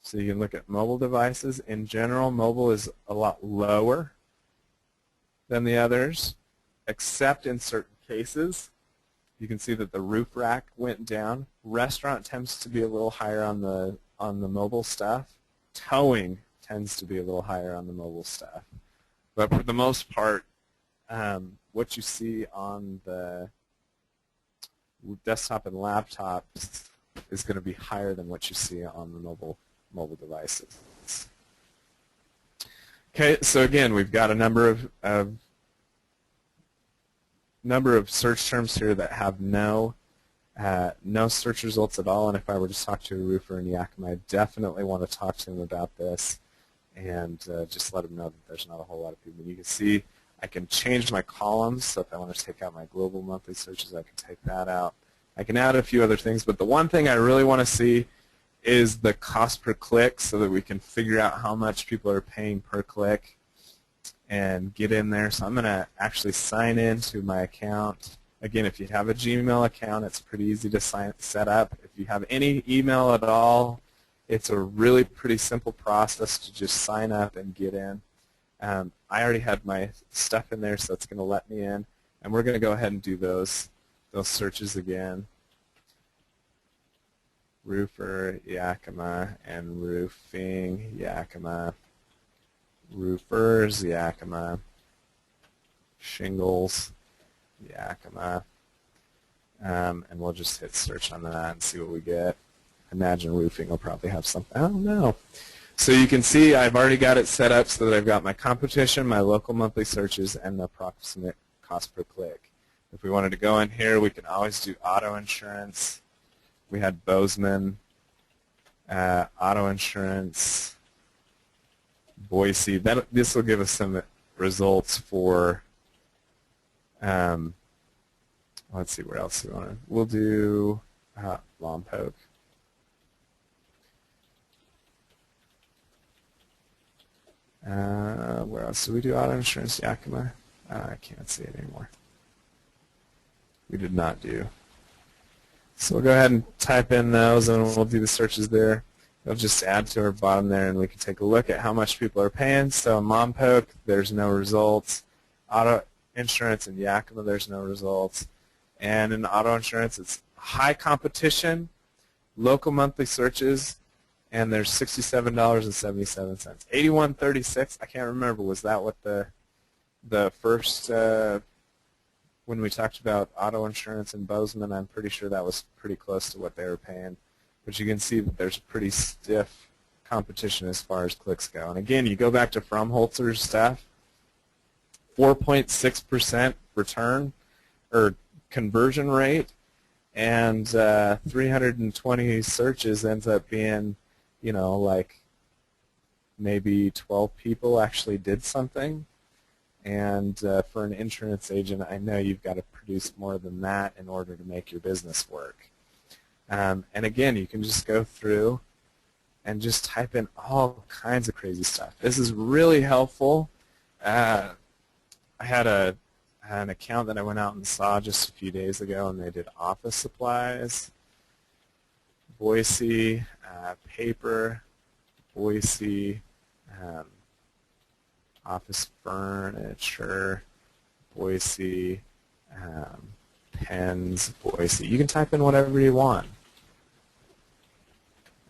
So you can look at mobile devices. In general, mobile is a lot lower than the others, except in certain cases. You can see that the roof rack went down. Restaurant tends to be a little higher on the mobile stuff. Towing tends to be a little higher on the mobile stuff. But for the most part, what you see on the desktop and laptops is going to be higher than what you see on the mobile devices. Okay, so again, we've got a number of search terms here that have no search results at all. And if I were to talk to a roofer in Yakima, I definitely want to talk to him about this and just let him know that there's not a whole lot of people. You can see I can change my columns. So if I want to take out my global monthly searches, I can take that out. I can add a few other things, but the one thing I really want to see is the cost per click so that we can figure out how much people are paying per click and get in there. So I'm going to actually sign into my account. Again, if you have a Gmail account, it's pretty easy to set up. If you have any email at all, it's a really pretty simple process to just sign up and get in. I already had my stuff in there, so it's going to let me in. And we're going to go ahead and do those searches again. Roofer, Yakima, and roofing, Yakima. Roofers, Yakima. Shingles, Yakima. And we'll just hit search on that and see what we get. I imagine roofing will probably have something. I don't know. So you can see I've already got it set up so that I've got my competition, my local monthly searches, and the approximate cost per click. If we wanted to go in here, we can always do auto insurance. We had Bozeman, auto insurance, Boise. This will give us some results for, let's see, where else do we want to? We'll do Lompoc. Where else do we do auto insurance? Yakima. I can't see it anymore. We did not do. So we'll go ahead and type in those, and we'll do the searches there. It'll just add to our bottom there, and we can take a look at how much people are paying. So in Lompoc, there's no results. Auto insurance in Yakima, there's no results. And in auto insurance, it's high competition, local monthly searches, and there's $67.77. $81.36. I can't remember. Was that what the first when we talked about auto insurance in Bozeman? I'm pretty sure that was pretty close to what they were paying. But you can see that there's a pretty stiff competition as far as clicks go. And again, you go back to Fromholzer's stuff. 4.6% return or conversion rate, and 320 searches ends up being, you know, like maybe 12 people actually did something. And for an insurance agent, I know you've got to produce more than that in order to make your business work. And again, you can just go through and just type in all kinds of crazy stuff. This is really helpful. I had an account that I went out and saw just a few days ago, and they did office supplies, Boise, paper, Boise, office furniture, Boise, pens, Boise. You can type in whatever you want.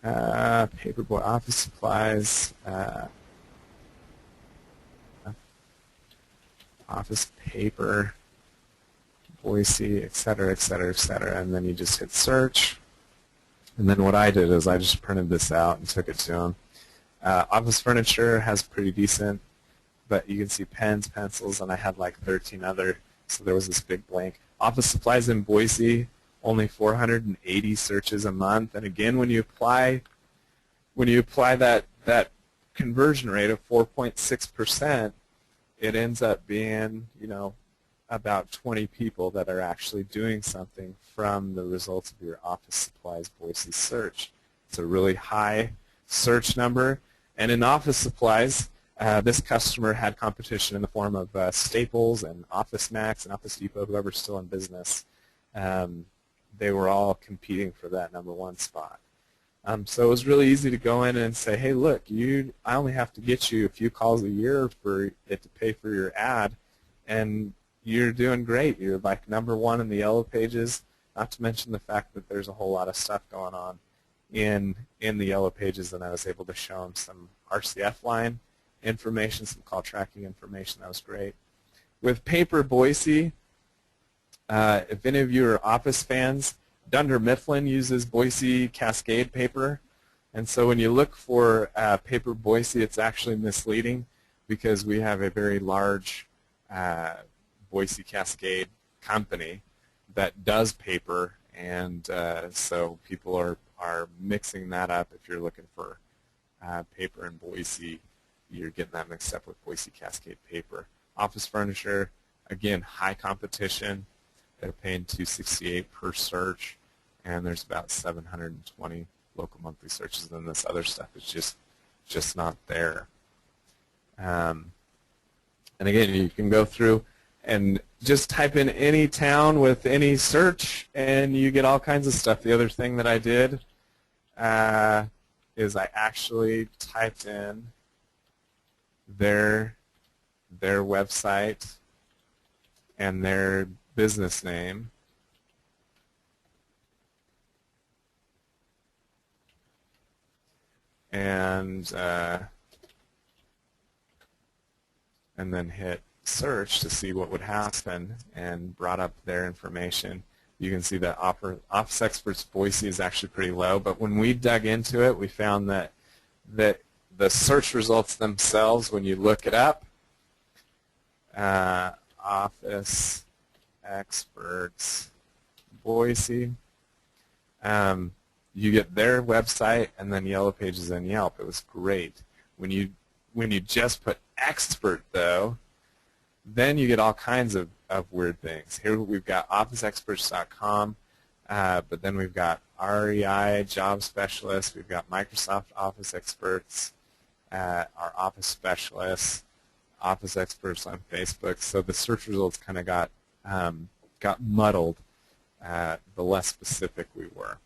Paperboard, office supplies, office paper, Boise, etc., etc., etc. And then you just hit search. And then what I did is I just printed this out and took it to them. Office furniture has pretty decent, but you can see pens, pencils, and I had like 13 other, so there was this big blank. Office supplies in Boise, only 480 searches a month. And again, when you apply that conversion rate of 4.6%, it ends up being, you know, about 20 people that are actually doing something from the results of your office supplies Boise search. It's a really high search number. And in office supplies, this customer had competition in the form of Staples and Office Max and Office Depot, whoever's still in business. They were all competing for that #1 spot. So it was really easy to go in and say, hey, look, I only have to get you a few calls a year for it to pay for your ad, and you're doing great. You're like #1 in the yellow pages, not to mention the fact that there's a whole lot of stuff going on in the yellow pages, and I was able to show them some RCF line information, some call tracking information. That was great. With Paper Boise, if any of you are Office fans, Dunder Mifflin uses Boise Cascade paper, and so when you look for Paper Boise, it's actually misleading because we have a very large Boise Cascade company that does paper, and so people are mixing that up. If you're looking for paper in Boise, you're getting that mixed up with Boise Cascade paper. Office furniture, again, high competition. They're paying $268 per search, and there's about 720 local monthly searches, and this other stuff is just not there. And again, you can go through and just type in any town with any search, and you get all kinds of stuff. The other thing that I did is I actually typed in their their website and their business name. And then hit search to see what would happen, and brought up their information. You can see that Office Experts Boise is actually pretty low, but when we dug into it, we found that the search results themselves, when you look it up, Office Experts Boise, you get their website and then Yellow Pages and Yelp. It was great. When you just put expert, though, then you get all kinds of weird things. Here we've got OfficeExperts.com, but then we've got REI Job Specialists, we've got Microsoft Office Experts, our Office Specialists, Office Experts on Facebook. So the search results kind of got muddled the less specific we were.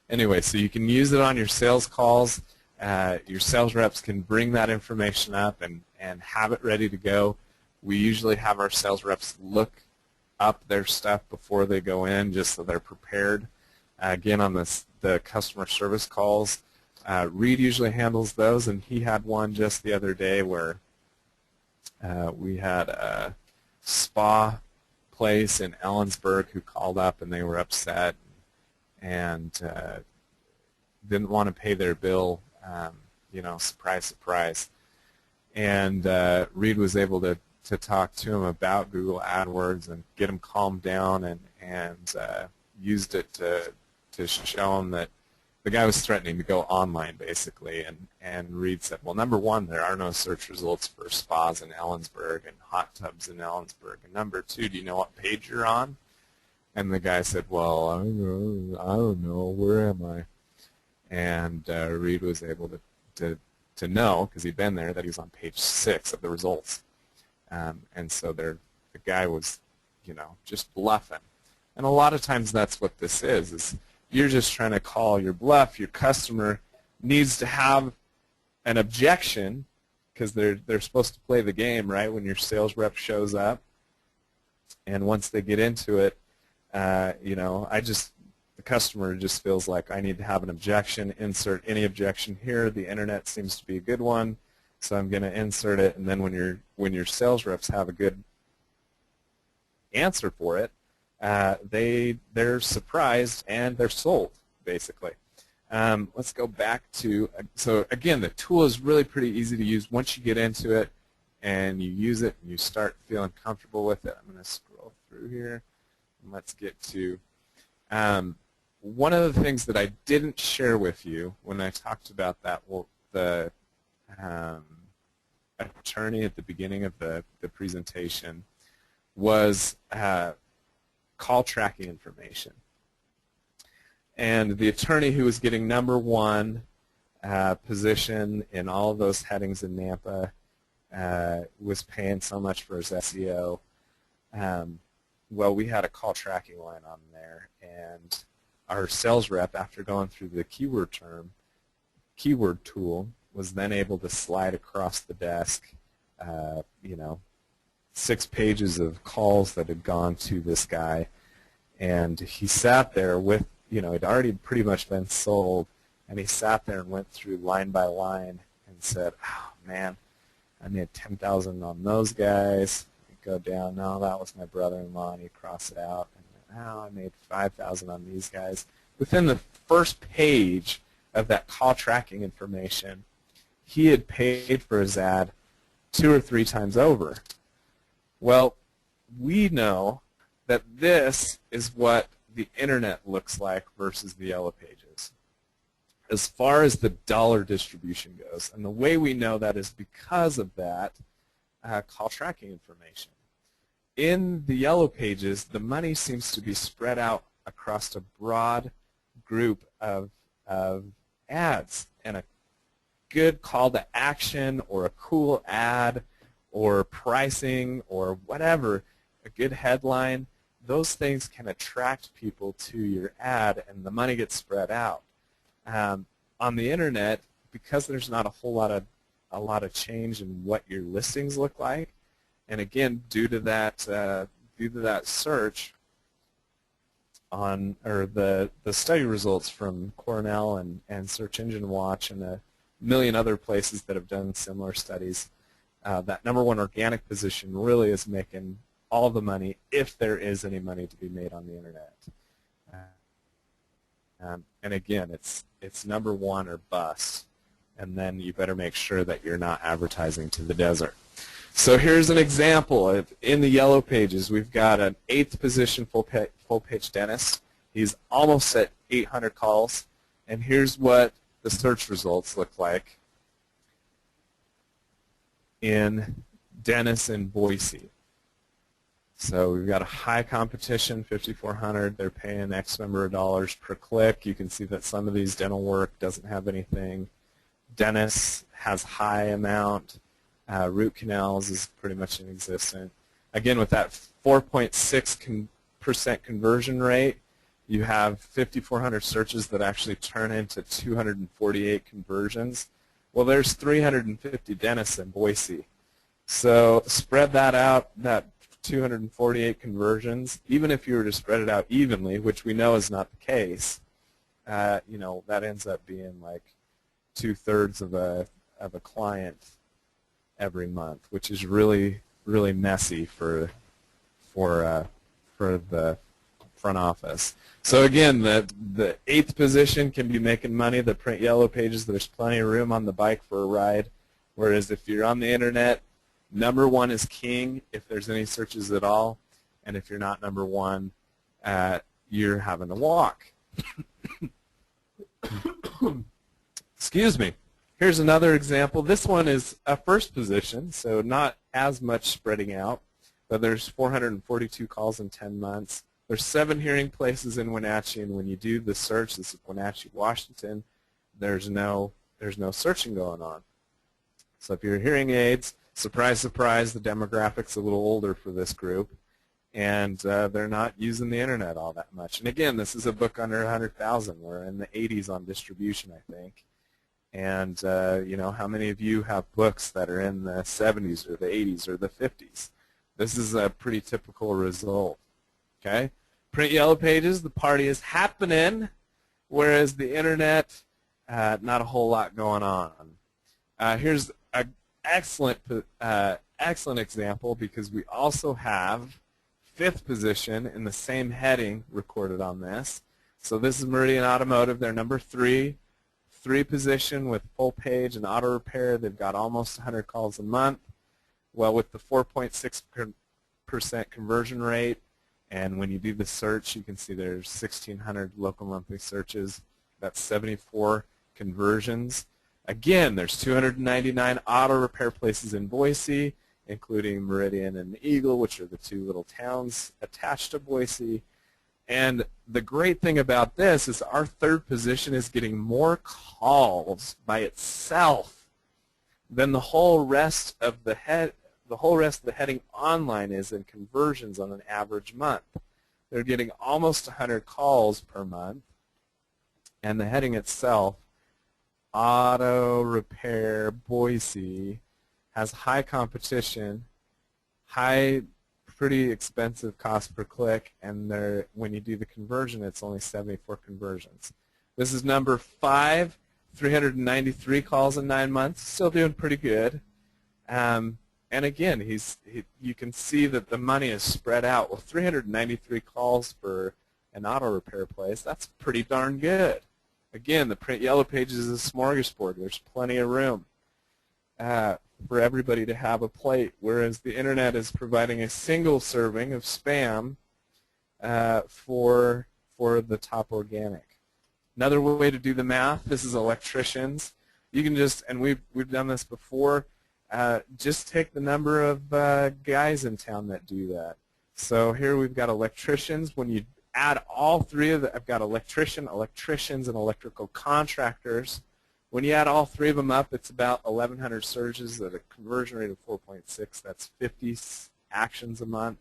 Anyway, so you can use it on your sales calls. Your sales reps can bring that information up and have it ready to go. We usually have our sales reps look up their stuff before they go in, just so they're prepared. Again, on the customer service calls, Reed usually handles those, and he had one just the other day where we had a spa place in Ellensburg who called up, and they were upset and didn't want to pay their bill. Surprise, surprise. And Reed was able to talk to him about Google AdWords and get him calmed down, and used it to show him that the guy was threatening to go online, basically. And Reed said, well, number one, there are no search results for spas in Ellensburg and hot tubs in Ellensburg. And number two, do you know what page you're on? And the guy said, well, I don't know. Where am I? And Reed was able to know, because he'd been there, that he was on page 6 of the results. And so the guy was, just bluffing. And a lot of times that's what this is you're just trying to call your bluff. Your customer needs to have an objection, because they're supposed to play the game, right, when your sales rep shows up. And once they get into it, the customer just feels like, I need to have an objection, insert any objection here. The internet seems to be a good one, so I'm going to insert it. And then when your sales reps have a good answer for it, they're surprised and they're sold, basically. Let's go back to, so again, the tool is really pretty easy to use once you get into it and you use it and you start feeling comfortable with it. I'm going to scroll through here and let's get to one of the things that I didn't share with you when I talked about that, the attorney at the beginning of the presentation, was call tracking information. And the attorney who was getting number 1 position in all of those headings in Nampa was paying so much for his SEO. Well, we had a call tracking line on there, and our sales rep, after going through the keyword tool, was then able to slide across the desk, 6 pages of calls that had gone to this guy, and he sat there with, he'd already pretty much been sold, and he sat there and went through line by line and said, oh man, I made $10,000 on those guys. Go down, no, that was my brother-in-law, and he crossed it out, and oh, I made $5,000 on these guys. Within the first page of that call tracking information, he had paid for his ad 2 or 3 times over. Well, we know that this is what the internet looks like versus the Yellow Pages as far as the dollar distribution goes. And the way we know that is because of that call tracking information. In the Yellow Pages, the money seems to be spread out across a broad group of ads, and a good call to action or a cool ad or pricing or whatever, a good headline, those things can attract people to your ad, and the money gets spread out. On the internet, because there's not a lot of change in what your listings look like, And again, due to that search on, or the study results from Cornell and Search Engine Watch and a million other places that have done similar studies, that #1 organic position really is making all the money, if there is any money to be made on the internet. And again, it's #1 or bust, and then you better make sure that you're not advertising to the desert. So here's an example of, in the yellow pages, we've got an 8th position full-page dentist. He's almost at 800 calls, and here's what the search results look like in dentists in Boise. So we've got a high competition, 5,400. They're paying X number of dollars per click. You can see that some of these dental work doesn't have anything. Dentists has high amount. Root canals is pretty much inexistent. Again, with that 4.6% conversion rate, you have 5,400 searches that actually turn into 248 conversions. Well, there's 350 dentists in Boise. So spread that out, that 248 conversions, even if you were to spread it out evenly, which we know is not the case, you know, that ends up being like 2/3 of a client every month, which is really, really messy for the front office. So again, the 8th position can be making money. The print yellow pages, there's plenty of room on the bike for a ride. Whereas if you're on the internet, #1 is king if there's any searches at all, and if you're not #1, you're having to walk. Excuse me. Here's another example. This one is a 1st position, so not as much spreading out, but there's 442 calls in 10 months. There's 7 hearing places in Wenatchee, and when you do the search, this is Wenatchee, Washington, there's no searching going on. So if you're hearing aids, surprise, surprise, the demographic's a little older for this group, and they're not using the internet all that much. And again, this is a book under 100,000. We're in the 80s on distribution, I think. And you know, how many of you have books that are in the 70s or the 80s or the 50s? This is a pretty typical result. Okay? Print yellow pages, the party is happening, whereas the internet, not a whole lot going on. Here's an excellent example, because we also have 5th position in the same heading recorded on this. So this is Meridian Automotive. They're #3 position with full page and auto repair. They've got almost 100 calls a month. Well, with the 4.6% conversion rate, and when you do the search, you can see there's 1,600 local monthly searches. That's 74 conversions. Again, there's 299 auto repair places in Boise, including Meridian and Eagle, which are the 2 little towns attached to Boise. And the great thing about this is our 3rd position is getting more calls by itself than the whole rest of the heading online is in conversions on an average month. They're getting almost 100 calls per month, and the heading itself, auto repair Boise, has high competition, pretty expensive cost per click, and when you do the conversion, it's only 74 conversions. This is #5, 393 calls in 9 months, still doing pretty good. And again, you can see that the money is spread out. Well, 393 calls for an auto repair place, that's pretty darn good. Again, the print yellow pages is a smorgasbord. There's plenty of room for everybody to have a plate, whereas the internet is providing a single serving of spam for the top organic. Another way to do the math, this is electricians. You can just, and we've done this before, just take the number of guys in town that do that. So here we've got electricians. When you add all 3 of the, I've got electricians, and electrical contractors. When you add all 3 of them up, it's about 1,100 searches at a conversion rate of 4.6. That's 50 actions a month.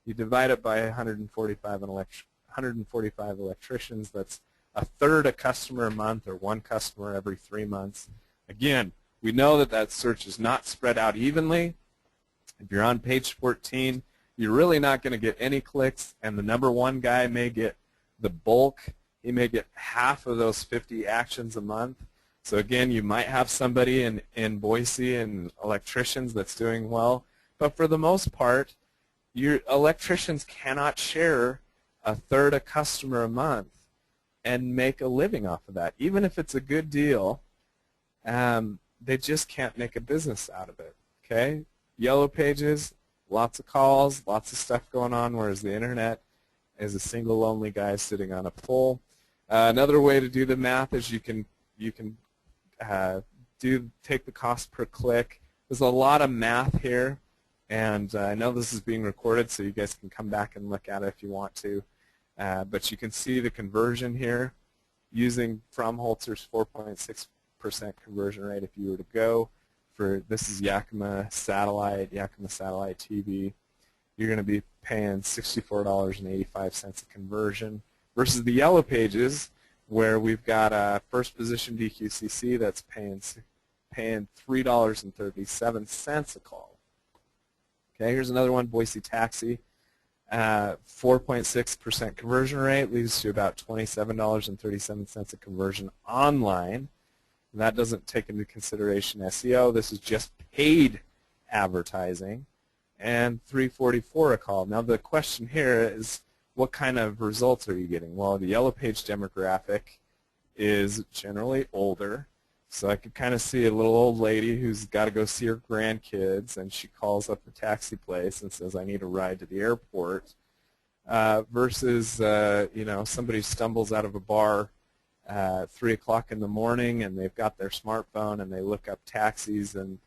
You divide it by 145 electricians. That's 1/3 a customer a month, or 1 customer every 3 months. Again, we know that search is not spread out evenly, If you're on page 14, you're really not going to get any clicks, and the number one guy may get the bulk. He may get half of those 50 actions a month. So again, you might have somebody in Boise and electricians that's doing well, but for the most part, your electricians cannot share a third a customer a month and make a living off of that. Even if it's a good deal, they just can't make a business out of it. Okay? Yellow pages, lots of calls, lots of stuff going on, whereas the internet is a single lonely guy sitting on a pole. Another way to do the math is you can take the cost per click. There's a lot of math here, and I know this is being recorded, so you guys can come back and look at it if you want to. But you can see the conversion here using Fromholzer's 4.6% conversion rate. If you were to go for, this is Yakima Satellite TV, you're going to be paying $64.85 a conversion versus the Yellow Pages, where we've got a first position DQCC that's paying $3.37 a call. Okay, here's another one, Boise Taxi. 4.6% conversion rate leads to about $27.37 a conversion online. And that doesn't take into consideration SEO. This is just paid advertising. And $3.44 a call. Now the question here is, what kind of results are you getting? Well, the Yellow Page demographic is generally older. So I could kind of see a little old lady who's got to go see her grandkids, and she calls up the taxi place and says, I need a ride to the airport, versus somebody stumbles out of a bar 3 o'clock in the morning, and they've got their smartphone, and they look up taxis, and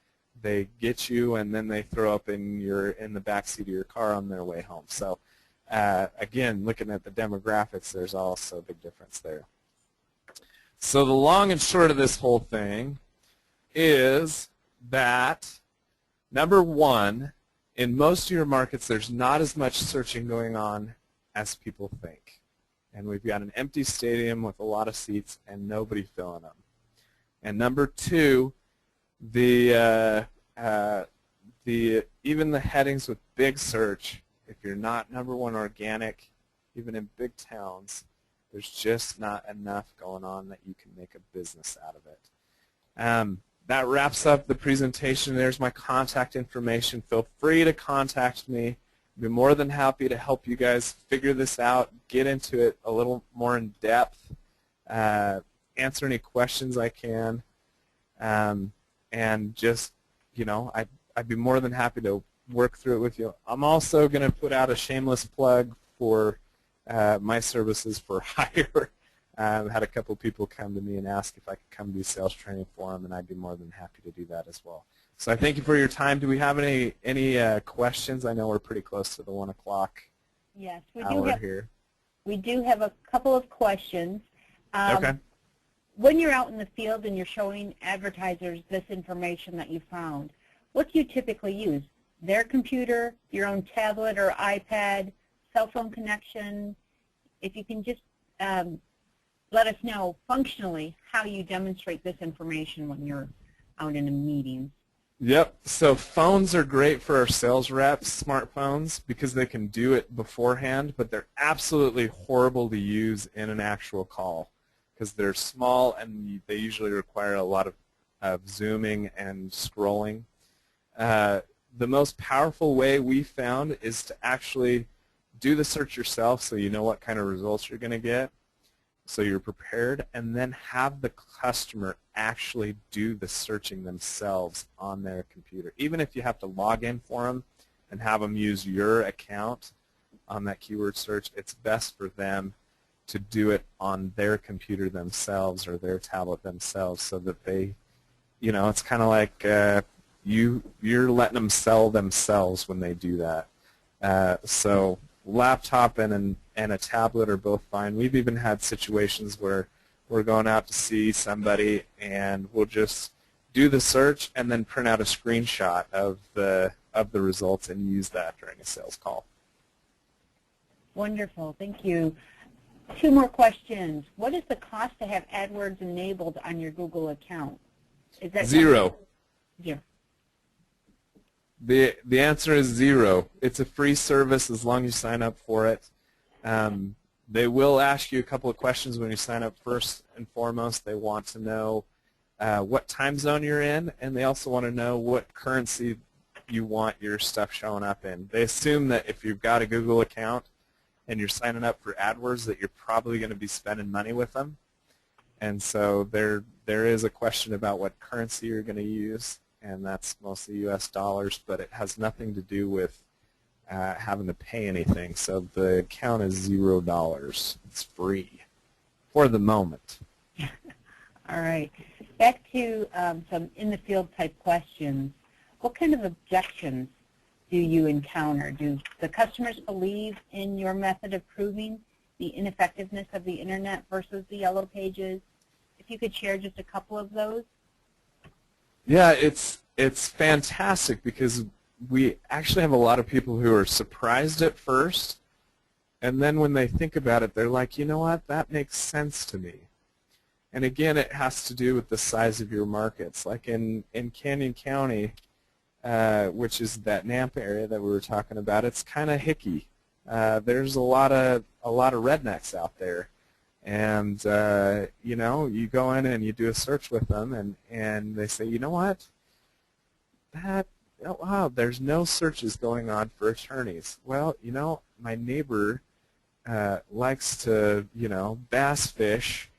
they get you, and then they throw up in the back seat of your car on their way home. So again, looking at the demographics, there's also a big difference there. So the long and short of this whole thing is that, number one, in most of your markets, there's not as much searching going on as people think. And we've got an empty stadium with a lot of seats and nobody filling them. And number two, even the headings with big search, if you're not number one organic, even in big towns, there's just not enough going on that you can make a business out of it. That wraps up the presentation. There's my contact information. Feel free to contact me. I'd be more than happy to help you guys figure this out, get into it a little more in depth, answer any questions I can, and just, I'd be more than happy to work through it with you. I'm also going to put out a shameless plug for my services for hire. I've had a couple people come to me and ask if I could come do sales training for them, and I'd be more than happy to do that as well. So I thank you for your time. Do we have any questions? I know we're pretty close to the 1 o'clock hour here. We do have a couple of questions. Okay. When you're out in the field and you're showing advertisers this information that you found, what do you typically use? Their computer, your own tablet or iPad, cell phone connection? If you can just let us know functionally how you demonstrate this information when you're out in a meeting. Yep. So phones are great for our sales reps, smartphones, because they can do it beforehand, but they're absolutely horrible to use in an actual call because they're small and they usually require a lot of zooming and scrolling. The most powerful way we found is to actually do the search yourself so you know what kind of results you're going to get, so you're prepared, and then have the customer actually do the searching themselves on their computer. Even if you have to log in for them and have them use your account on that keyword search, it's best for them to do it on their computer themselves or their tablet themselves so that they, it's kind of like you're letting them sell themselves when they do that. So laptop and a tablet are both fine. We've even had situations where we're going out to see somebody and we'll just do the search and then print out a screenshot of the results and use that during a sales call. Wonderful. Thank you. 2 more questions. What is the cost to have AdWords enabled on your Google account? Is that Zero. Zero. The answer is 0. It's a free service as long as you sign up for it. They will ask you a couple of questions when you sign up. First and foremost, they want to know what time zone you're in, and they also want to know what currency you want your stuff showing up in. They assume that if you've got a Google account and you're signing up for AdWords that you're probably going to be spending money with them. And so there is a question about what currency you're going to use, and that's mostly US dollars, but it has nothing to do with having to pay anything. So the account is $0. It's free for the moment. All right. Back to some in-the-field type questions. What kind of objections do you encounter? Do the customers believe in your method of proving the ineffectiveness of the Internet versus the Yellow Pages? If you could share just a couple of those. Yeah, it's fantastic because we actually have a lot of people who are surprised at first, and then when they think about it, they're like, you know what, that makes sense to me. And again, it has to do with the size of your markets. Like in Canyon County, which is that Nampa area that we were talking about, it's kind of hicky. There's a lot of rednecks out there, and you know, you go in and you do a search with them, and they say, you know what, oh, wow, there's no searches going on for attorneys. Well, you know, my neighbor likes to, you know, bass fish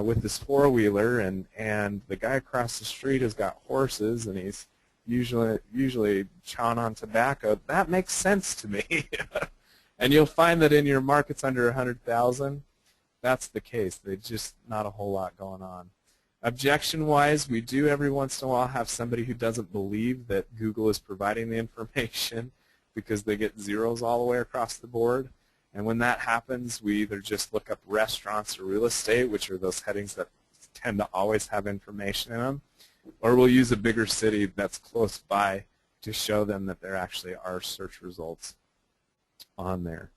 with his four-wheeler, and the guy across the street has got horses, and he's usually chawing on tobacco. That makes sense to me. And you'll find that in your markets under 100,000, that's the case. There's just not a whole lot going on. Objection-wise, we do every once in a while have somebody who doesn't believe that Google is providing the information because they get zeros all the way across the board. And when that happens, we either just look up restaurants or real estate, which are those headings that tend to always have information in them, or we'll use a bigger city that's close by to show them that there actually are search results on there.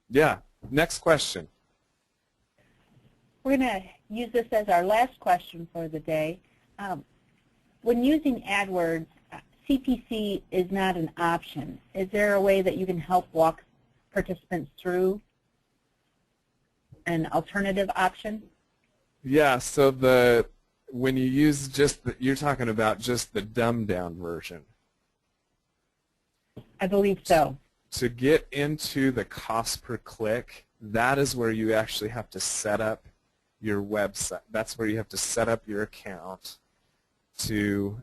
Yeah, next question. We're going to use this as our last question for the day. When using AdWords, CPC is not an option. Is there a way that you can help walk participants through an alternative option? Yeah, so when you use you're talking about just the dumbed down version. I believe so. To get into the cost per click, that is where you actually have to set up your website. That's where you have to set up your account to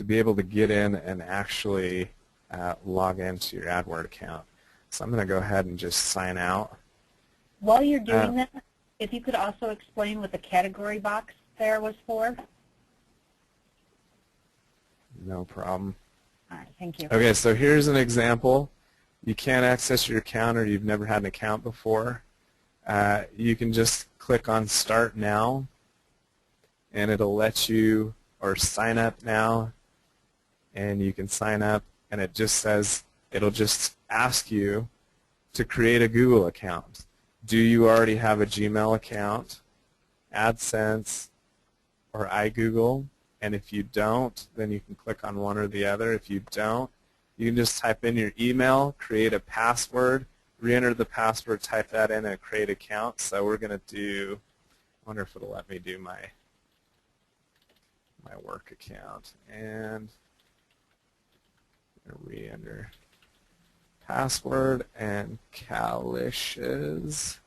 be able to get in and actually log into your AdWords account. So I'm going to go ahead and just sign out. While you're doing that, if you could also explain what the category box there was for. No problem. All right, thank you. Okay, so here's an example. You can't access your account or you've never had an account before. You can just click on Start Now, and it'll let you, or Sign Up Now, and you can sign up, and it just says, it'll just ask you to create a Google account. Do you already have a Gmail account, AdSense, or iGoogle? And if you don't, then you can click on one or the other. If you don't, you can just type in your email, create a password, re-enter the password, type that in, and create an account. So we're going to do, I wonder if it'll let me do my work account. And re-enter password and Kalishes.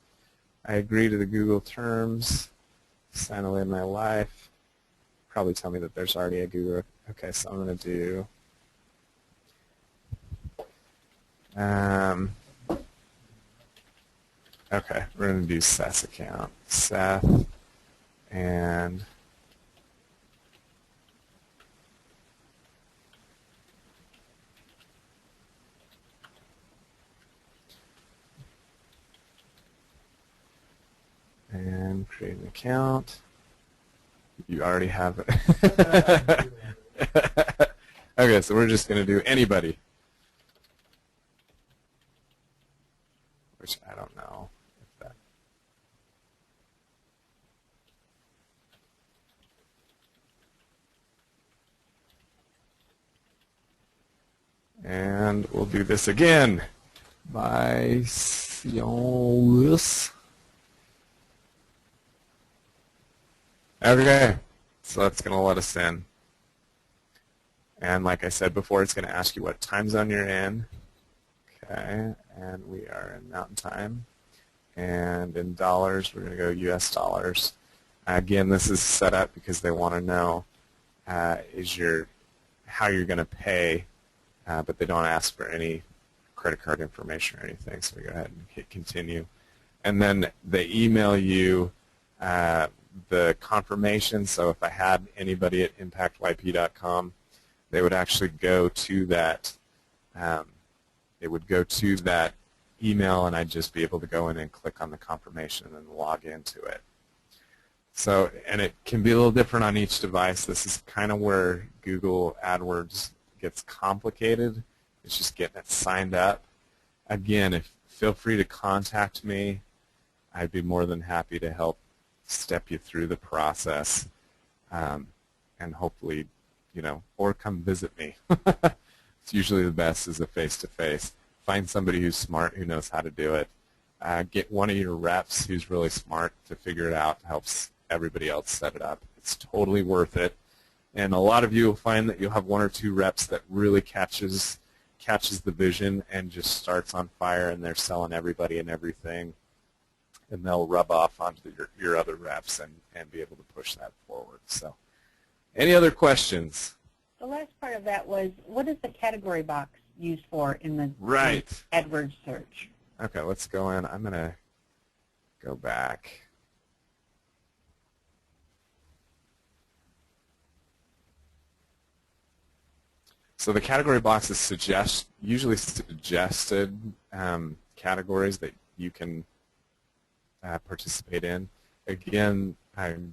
I agree to the Google terms. Sign away my life. Probably tell me that there's already a Google. Okay, so I'm going to do okay, we're going to do Seth's account. Seth and create an account. You already have it. Okay, so we're just going to do anybody, which I don't know if that. And we'll do this again. Bicyclist. Okay, so that's going to let us in. And like I said before, it's going to ask you what time zone you're in. Okay, and we are in Mountain Time. And in dollars, we're going to go US dollars. Again, this is set up because they want to know how you're going to pay, but they don't ask for any credit card information or anything, so we go ahead and hit continue. And then they email you the confirmation, so if I had anybody at impactyp.com, they would actually go to that email, and I'd just be able to go in and click on the confirmation and then log into it. So, and it can be a little different on each device. This is kind of where Google AdWords gets complicated. It's just getting it signed up. Again, feel free to contact me. I'd be more than happy to help step you through the process, and hopefully, or come visit me. It's usually the best is a face-to-face. Find somebody who's smart, who knows how to do it. Get one of your reps who's really smart to figure it out, helps everybody else set it up. It's totally worth it. And a lot of you will find that you'll have one or two reps that really catches the vision and just starts on fire, and they're selling everybody and everything. And they'll rub off onto your other reps and be able to push that forward. So, any other questions? The last part of that was, what is the category box used for in the AdWords search? Okay, let's go in. I'm going to go back. So the category boxes usually suggested categories that you can participate in. Again,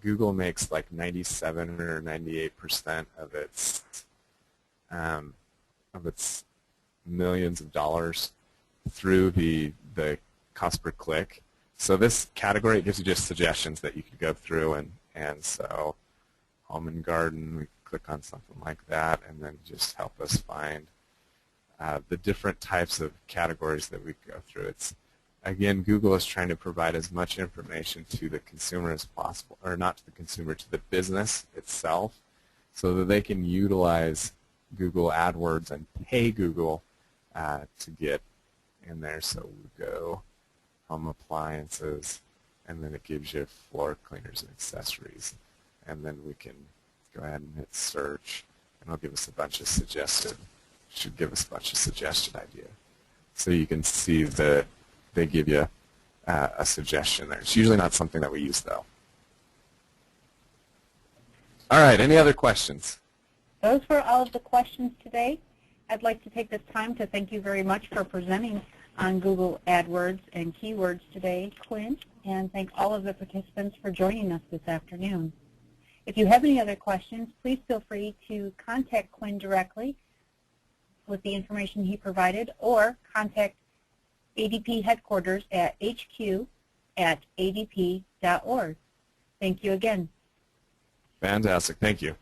Google makes like 97 or 98% of its millions of dollars through the cost per click. So this category, it gives you just suggestions that you could go through, and so home and garden, we click on something like that, and then just help us find the different types of categories that we go through. Again, Google is trying to provide as much information to the consumer as possible, or not to the consumer, to the business itself, so that they can utilize Google AdWords and pay Google to get in there. So we go home appliances, and then it gives you floor cleaners and accessories. And then we can go ahead and hit search, and it'll give us a bunch of suggested ideas. So you can see that they give you a suggestion there. It's usually not something that we use, though. All right, any other questions? Those were all of the questions today. I'd like to take this time to thank you very much for presenting on Google AdWords and keywords today, Quinn, and thank all of the participants for joining us this afternoon. If you have any other questions, please feel free to contact Quinn directly with the information he provided, or contact ADP headquarters at hq@adp.org. Thank you again. Fantastic. Thank you.